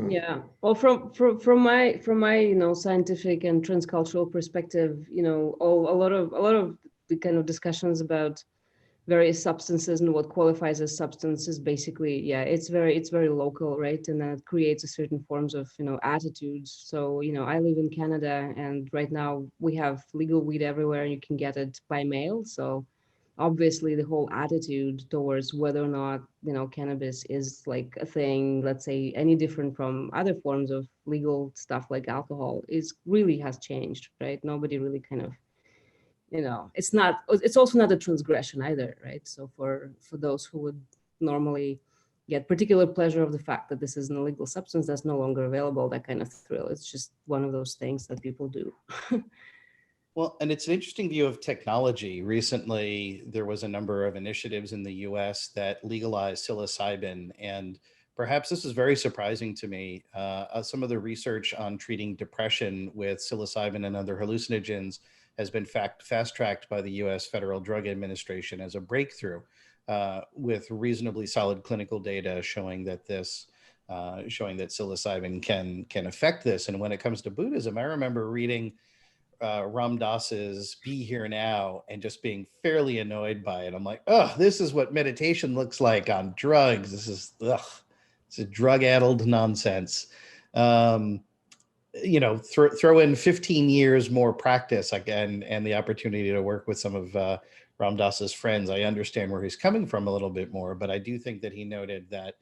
Yeah. Well, from my scientific and transcultural perspective, a lot of the kind of discussions about various substances and what qualifies as substance is basically, yeah, it's very local, right? And that creates a certain forms of attitudes. So I live in Canada, and right now we have legal weed everywhere. You can get it by mail. So obviously the whole attitude towards whether or not cannabis is like a thing, let's say, any different from other forms of legal stuff like alcohol, is really has changed, right? Nobody really kind of it's also not a transgression either, right? So for those who would normally get particular pleasure of the fact that this is an illegal substance that's no longer available, that kind of thrill, it's just one of those things that people do. Well, and it's an interesting view of technology. Recently, there was a number of initiatives in the US that legalized psilocybin. And perhaps this is very surprising to me. Some of the research on treating depression with psilocybin and other hallucinogens has been fast-tracked by the US Federal Drug Administration as a breakthrough, with reasonably solid clinical data showing that psilocybin can affect this. And when it comes to Buddhism, I remember reading Ram Dass's Be Here Now and just being fairly annoyed by it. I'm like, oh, this is what meditation looks like on drugs. It's a drug-addled nonsense. Throw in 15 years more practice again and the opportunity to work with some of Ram Dass's friends. I understand where he's coming from a little bit more, but I do think that he noted that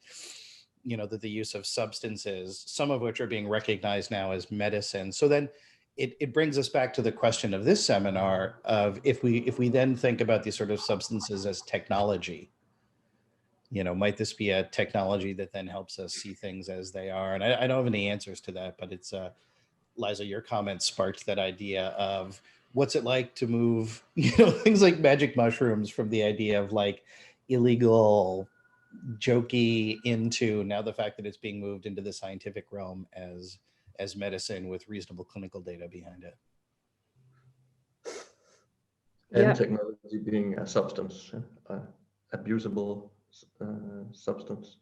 that the use of substances, some of which are being recognized now as medicine. So then it brings us back to the question of this seminar of if we then think about these sort of substances as technology, might this be a technology that then helps us see things as they are? And I don't have any answers to that, but it's Liza, your comments sparked that idea of what's it like to move, things like magic mushrooms from the idea of like illegal, jokey into now the fact that it's being moved into the scientific realm as medicine with reasonable clinical data behind it. And technology being a substance, abusable substance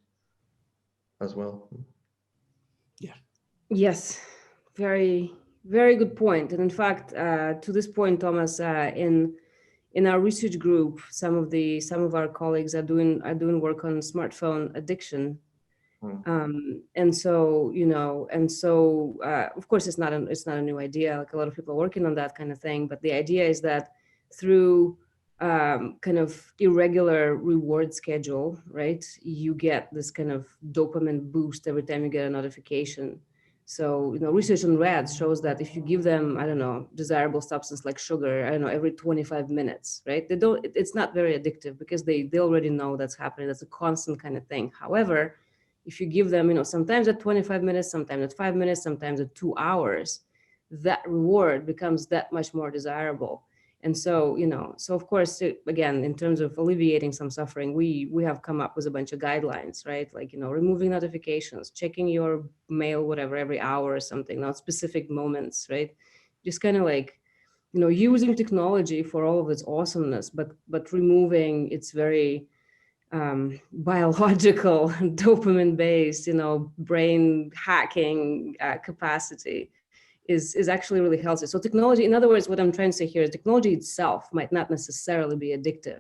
as well. Yeah. Yes, very, very good point. And in fact, to this point, Thomas, in our research group, some of our colleagues are doing work on smartphone addiction. And so, of course, it's not a new idea. Like a lot of people are working on that kind of thing. But the idea is that through kind of irregular reward schedule, right, you get this kind of dopamine boost every time you get a notification. So, research on rats shows that if you give them, I don't know, desirable substance like sugar, I don't know, every 25 minutes, right? It's not very addictive because they already know that's happening. That's a constant kind of thing. However, if you give them, sometimes at 25 minutes, sometimes at 5 minutes, sometimes at 2 hours, that reward becomes that much more desirable. And so, so of course, again, in terms of alleviating some suffering, we have come up with a bunch of guidelines, right? Like, removing notifications, checking your mail, whatever, every hour or something, not specific moments, right? Just kind of like, using technology for all of its awesomeness, but removing its very biological, dopamine-based, brain hacking capacity is actually really healthy. So technology, in other words, what I'm trying to say here is technology itself might not necessarily be addictive.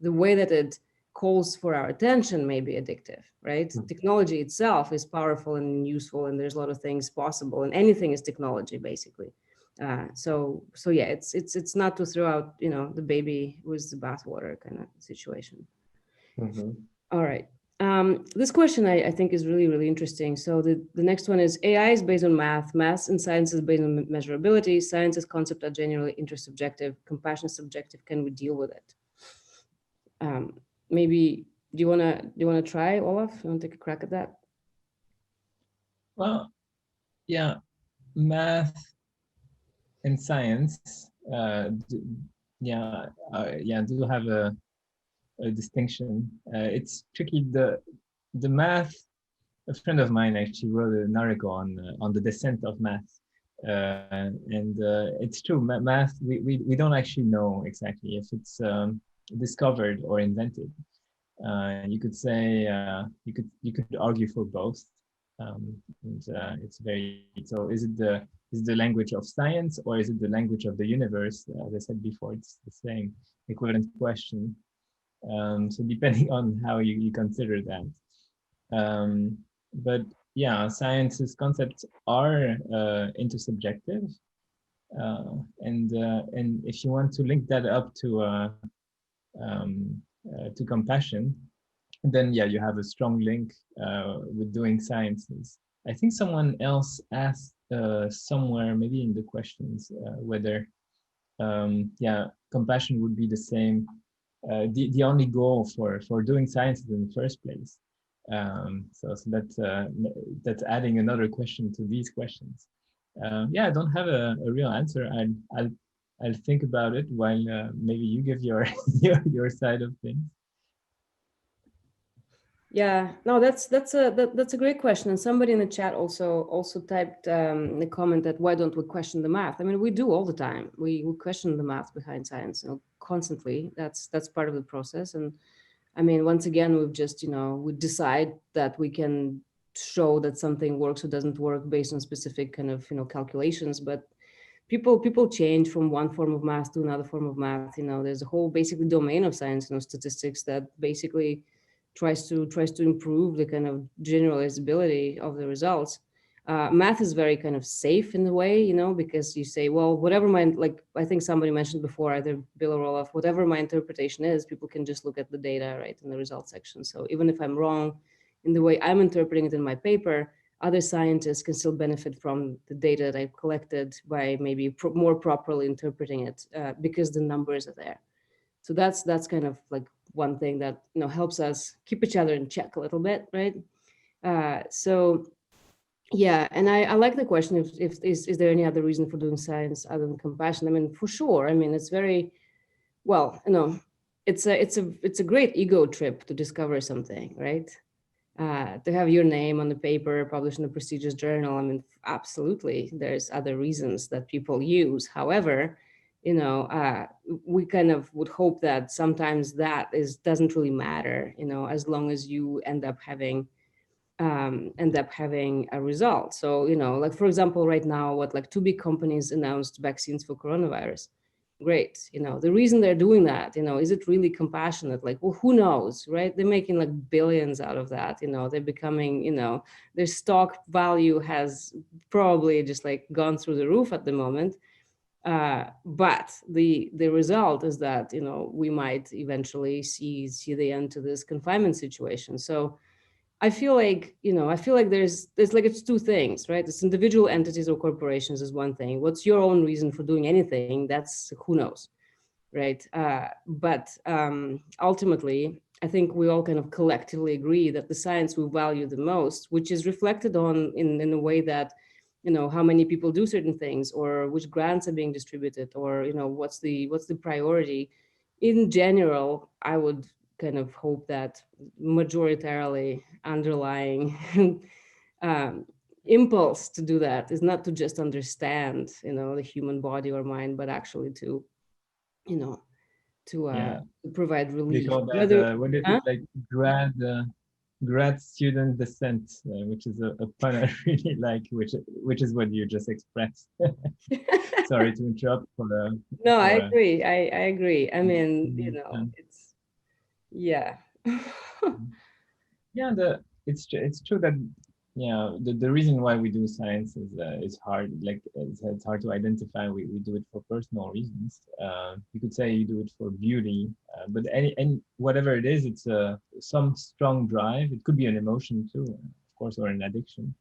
The way that it calls for our attention may be addictive, right? Technology itself is powerful and useful, and there's a lot of things possible, and anything is technology, basically. So yeah, it's not to throw out, the baby with the bathwater kind of situation. All right. This question I think is really, really interesting. So the next one is AI is based on math and science is based on measurability. Science's concepts are generally intersubjective. Compassion is subjective. Can we deal with it? Maybe do you wanna try, Olaf? You wanna take a crack at that? Well, yeah, math and science, do have a distinction. It's tricky. The math. A friend of mine actually wrote an article on the descent of math, and it's true. Math. We don't actually know exactly if it's discovered or invented. You could say you could argue for both, and it's very so. Is it the language of science, or is it the language of the universe? As I said before, it's the same equivalent question. So depending on how you consider that, but yeah, science's concepts are intersubjective, and if you want to link that up to compassion, then yeah, you have a strong link with doing sciences. I think someone else asked somewhere, maybe in the questions, whether yeah, compassion would be the same, the only goal for doing sciences in the first place. So that's adding another question to these questions. Yeah, I don't have a real answer. I'll think about it while maybe you give your your side of things. Yeah, no, that's a great question. And somebody in the chat also typed the comment that why don't we question the math? I mean, we do all the time. We question the math behind science, constantly. That's part of the process. And I mean, once again, we've just, we decide that we can show that something works or doesn't work based on specific kind of, calculations. But people change from one form of math to another form of math. There's a whole basically domain of science, statistics that basically tries to improve the kind of generalizability of the results. Math is very kind of safe in the way, because you say, well, whatever like I think somebody mentioned before, either Bill or Olaf, whatever my interpretation is, people can just look at the data, right, in the results section. So even if I'm wrong in the way I'm interpreting it in my paper, other scientists can still benefit from the data that I've collected by maybe more properly interpreting it because the numbers are there. So that's kind of like one thing that helps us keep each other in check a little bit, right? So yeah, and I like the question, if is there any other reason for doing science other than compassion? I mean, for sure. I mean, it's very well, it's a great ego trip to discover something, right? To have your name on the paper published in a prestigious journal. I mean, absolutely, there's other reasons that people use. However, we kind of would hope that sometimes that doesn't really matter, as long as you end up having a result. So, like, for example, right now, like 2 big companies announced vaccines for coronavirus. Great. The reason they're doing that, is it really compassionate? Like, well, who knows, right? They're making like billions out of that. They're becoming, their stock value has probably just like gone through the roof at the moment. But the result is that, we might eventually see the end to this confinement situation. So I feel like, there's like, it's 2 things, right? It's individual entities or corporations is one thing. What's your own reason for doing anything? That's who knows, right? But ultimately, I think we all kind of collectively agree that the science we value the most, which is reflected on in a way that, how many people do certain things, or which grants are being distributed, or, what's the priority. In general, I would kind of hope that majoritarily underlying impulse to do that is not to just understand, the human body or mind, but actually to, Yeah, provide relief. we call that Whether, what is it, like grad student descent, which is a pun I really like, which is what you just expressed. Sorry to interrupt no, I agree. I agree. I mean, it's yeah. Yeah, it's true that the reason why we do science is hard. Like it's hard to identify. We do it for personal reasons. You could say you do it for beauty, but any whatever it is, it's some strong drive. It could be an emotion too, of course, or an addiction.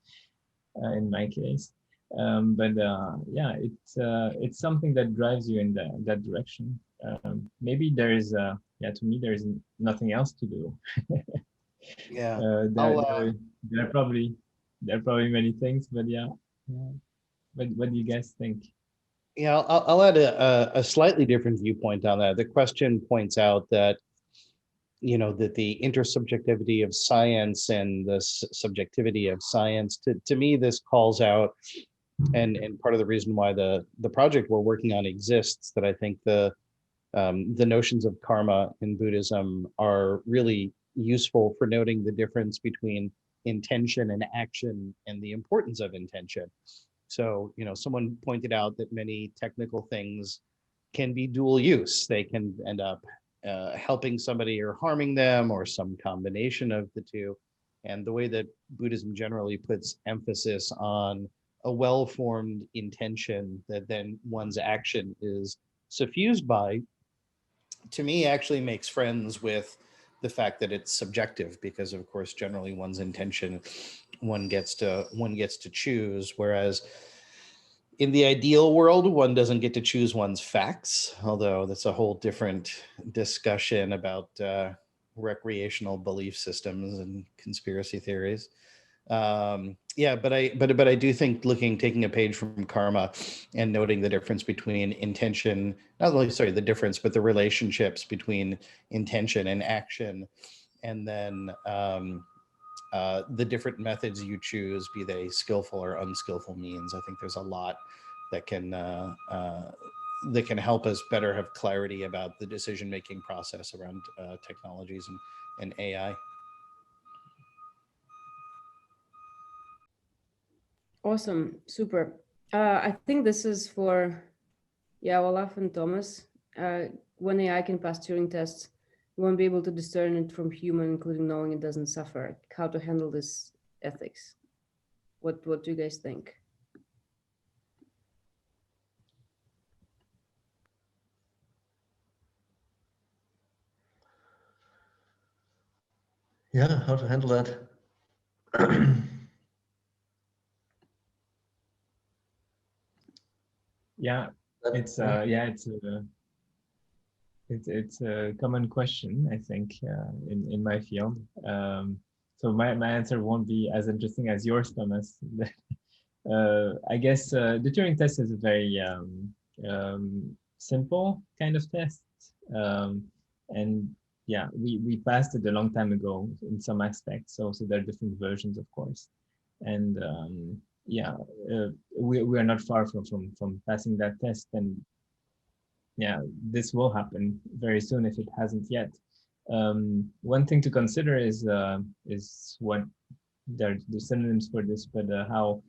In my case, but yeah, it's something that drives you in that direction. Maybe there is to me there is nothing else to do. Yeah. There are probably many things, but yeah. What do you guys think? Yeah, I'll add a slightly different viewpoint on that. The question points out that, that the intersubjectivity of science and the subjectivity of science, to me, this calls out, and part of the reason why the project we're working on exists, that I think the notions of karma in Buddhism are really, useful for noting the difference between intention and action and the importance of intention. So, someone pointed out that many technical things can be dual use. They can end up helping somebody or harming them, or some combination of the two. And the way that Buddhism generally puts emphasis on a well-formed intention that then one's action is suffused by, to me, actually makes friends with the fact that it's subjective, because of course generally one's intention one gets to choose, whereas in the ideal world one doesn't get to choose one's facts, although that's a whole different discussion about recreational belief systems and conspiracy theories. Yeah, but I do think taking a page from karma and noting the difference between intention, not only the difference, but the relationships between intention and action, and then the different methods you choose, be they skillful or unskillful means. I think there's a lot that can help us better have clarity about the decision-making process around technologies and AI. Awesome, super. I think this is for, Olaf and Thomas. When AI can pass Turing tests, we won't be able to discern it from human, including knowing it doesn't suffer. How to handle this ethics? What do you guys think? Yeah, how to handle that? Yeah, it's a common question, I think, in my field. So my answer won't be as interesting as yours, Thomas. I guess the Turing test is a very simple kind of test, and yeah, we passed it a long time ago in some aspects. So there are different versions, of course, and yeah, we are not far from passing that test, and yeah, this will happen very soon if it hasn't yet. One thing to consider is what the synonyms for this, but how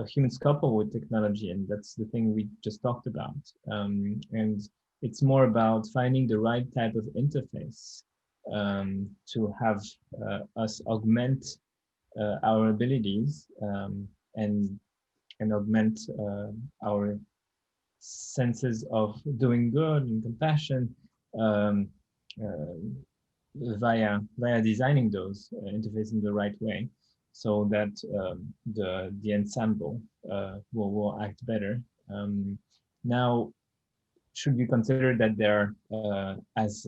humans couple with technology, and that's the thing we just talked about. And it's more about finding the right type of interface to have us augment our abilities and augment our senses of doing good and compassion um, uh, via designing those interfaces in the right way, so that the ensemble will act better. Now, should we consider that they're as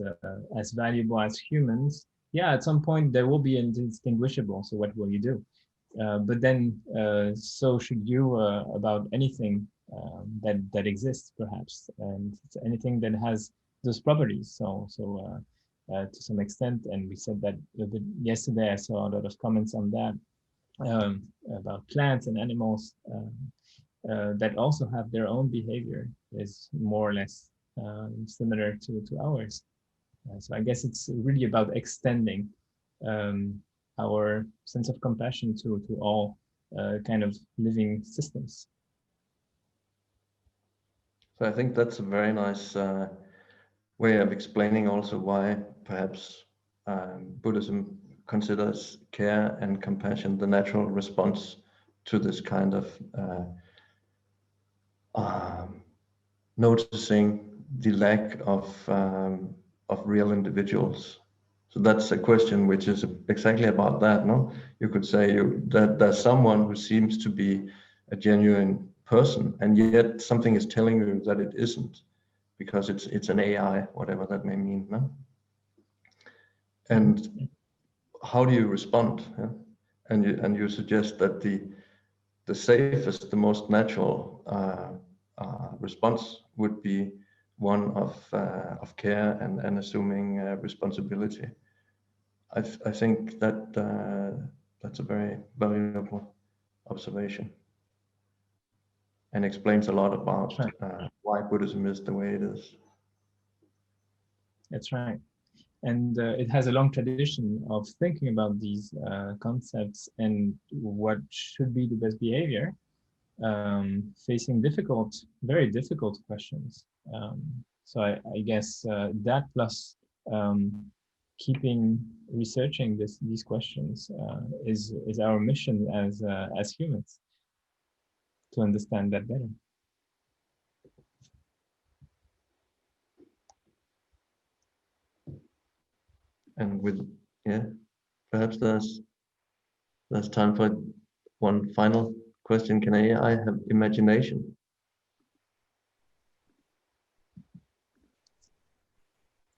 valuable as humans? Yeah, at some point they will be indistinguishable. So what will you do? But then, so should you about anything that exists, perhaps, and anything that has those properties. So to some extent, and we said that yesterday. I saw a lot of comments on that about plants and animals that also have their own behavior, is more or less similar to ours. So I guess it's really about extending our sense of compassion to all kind of living systems. So I think that's a very nice way of explaining also why perhaps Buddhism considers care and compassion the natural response to this kind of noticing the lack of real individuals. So that's a question which is exactly about that, no? You could say that there's someone who seems to be a genuine person, and yet something is telling you that it isn't, because it's an AI, whatever that may mean, no? And how do you respond? Yeah? And you suggest that the safest, the most natural response would be one of care and assuming responsibility. I think that that's a very valuable observation, and explains a lot about why Buddhism is the way it is. That's right. And it has a long tradition of thinking about these concepts and what should be the best behavior, facing difficult, very difficult questions. So I guess that plus keeping researching these questions is our mission as humans, to understand that better. And with, yeah, perhaps there's time for one final question. Can AI have imagination?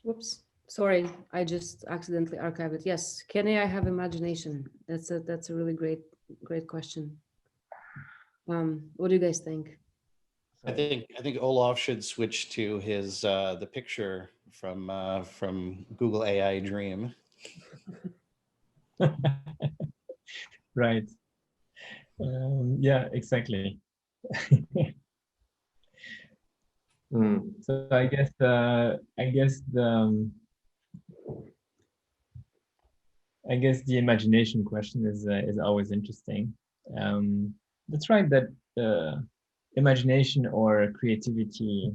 Whoops, sorry, I just accidentally archived it. Yes, can AI have imagination? That's a really great question. What do you guys think? I think Olaf should switch to his the picture from Google AI Dream. Right. Yeah, exactly. So I guess the imagination question is always interesting. That's right, that imagination or creativity,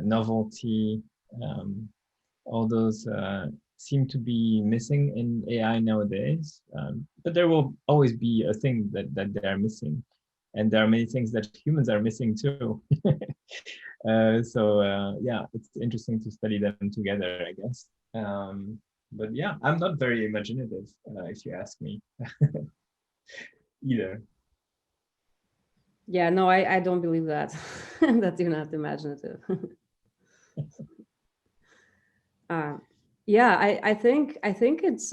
novelty, all those seem to be missing in AI nowadays. But there will always be a thing that they are missing. And there are many things that humans are missing too. So yeah, it's interesting to study them together, I guess. But yeah, I'm not very imaginative, if you ask me, either. Yeah, no, I don't believe that, that you're not imaginative. Yeah, I think it's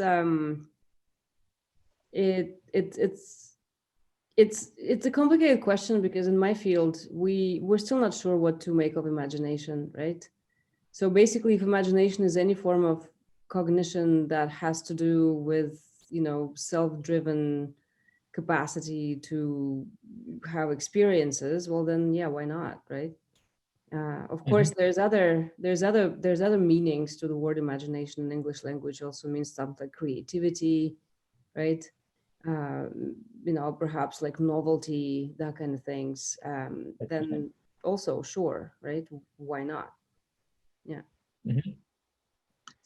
it's a complicated question, because in my field we're still not sure what to make of imagination, right? So basically, if imagination is any form of cognition that has to do with, you know, self-driven capacity to have experiences, well then, yeah, why not, right? Of course, there's other meanings to the word imagination in English language. Also means something like creativity, right? You know, perhaps like novelty, that kind of things. Then also, sure, right? Why not? Yeah.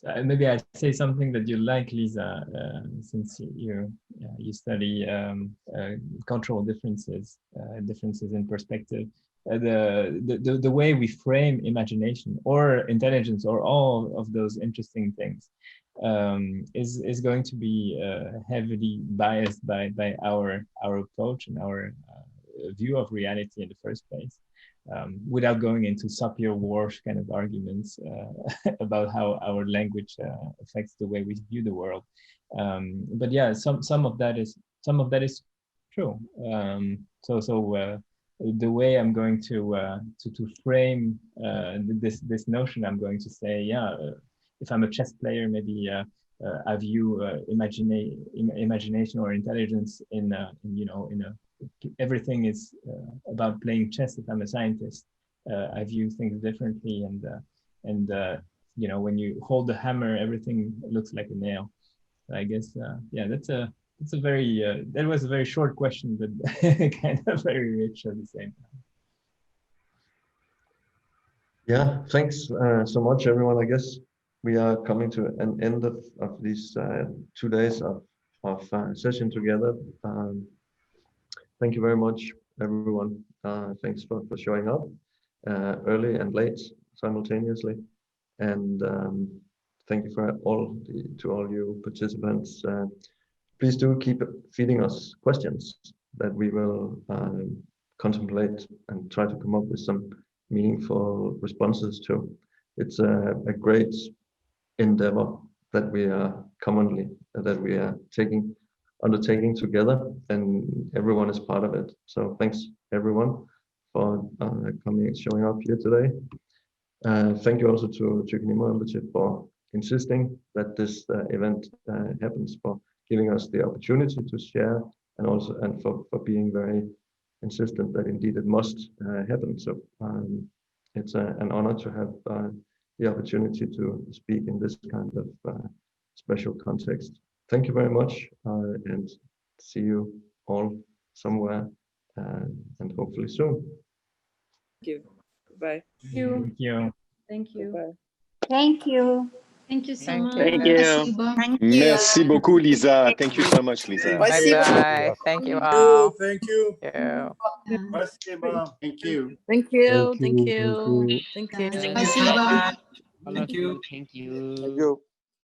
So maybe I say something that you like, Lisa, since you study cultural differences, differences in perspective. The way we frame imagination or intelligence or all of those interesting things is going to be heavily biased by our approach and our view of reality in the first place. Without going into Sapir-Whorf kind of arguments about how our language affects the way we view the world. But yeah, some of that is true. The way I'm going to frame this notion, I'm going to say, yeah, if I'm a chess player, maybe I view imagination or intelligence in everything is about playing chess. If I'm a scientist, I view things differently, and you know, when you hold the hammer, everything looks like a nail. I guess yeah, that was a very short question, but kind of very rich at the same time. Yeah, thanks so much, everyone. I guess we are coming to an end of these 2 days of session together. Thank you very much, everyone. Thanks for showing up early and late simultaneously. And thank you to all you participants. Please do keep feeding us questions that we will contemplate and try to come up with some meaningful responses to. It's a great endeavor that we are undertaking together, and everyone is part of it. So thanks everyone for coming and showing up here today. Thank you also to Embassy for insisting that this event happens, for giving us the opportunity to share, and for being very insistent that indeed it must happen. So it's an honor to have the opportunity to speak in this kind of special context. Thank you very much, and see you all somewhere, and hopefully soon. Thank you. Bye. Thank you. Thank you. Thank you. Bye. Thank you. Thank you so Thank much. you. Thank you. Merci beaucoup, Lisa. Thank you so much, Lisa. Merci. Bye. Thank you all. Thank you. Yeah. Merci, ma'am. Thank you. Thank you. Thank you. Thank you. Спасибо. Thank you. Thank you. Thank you.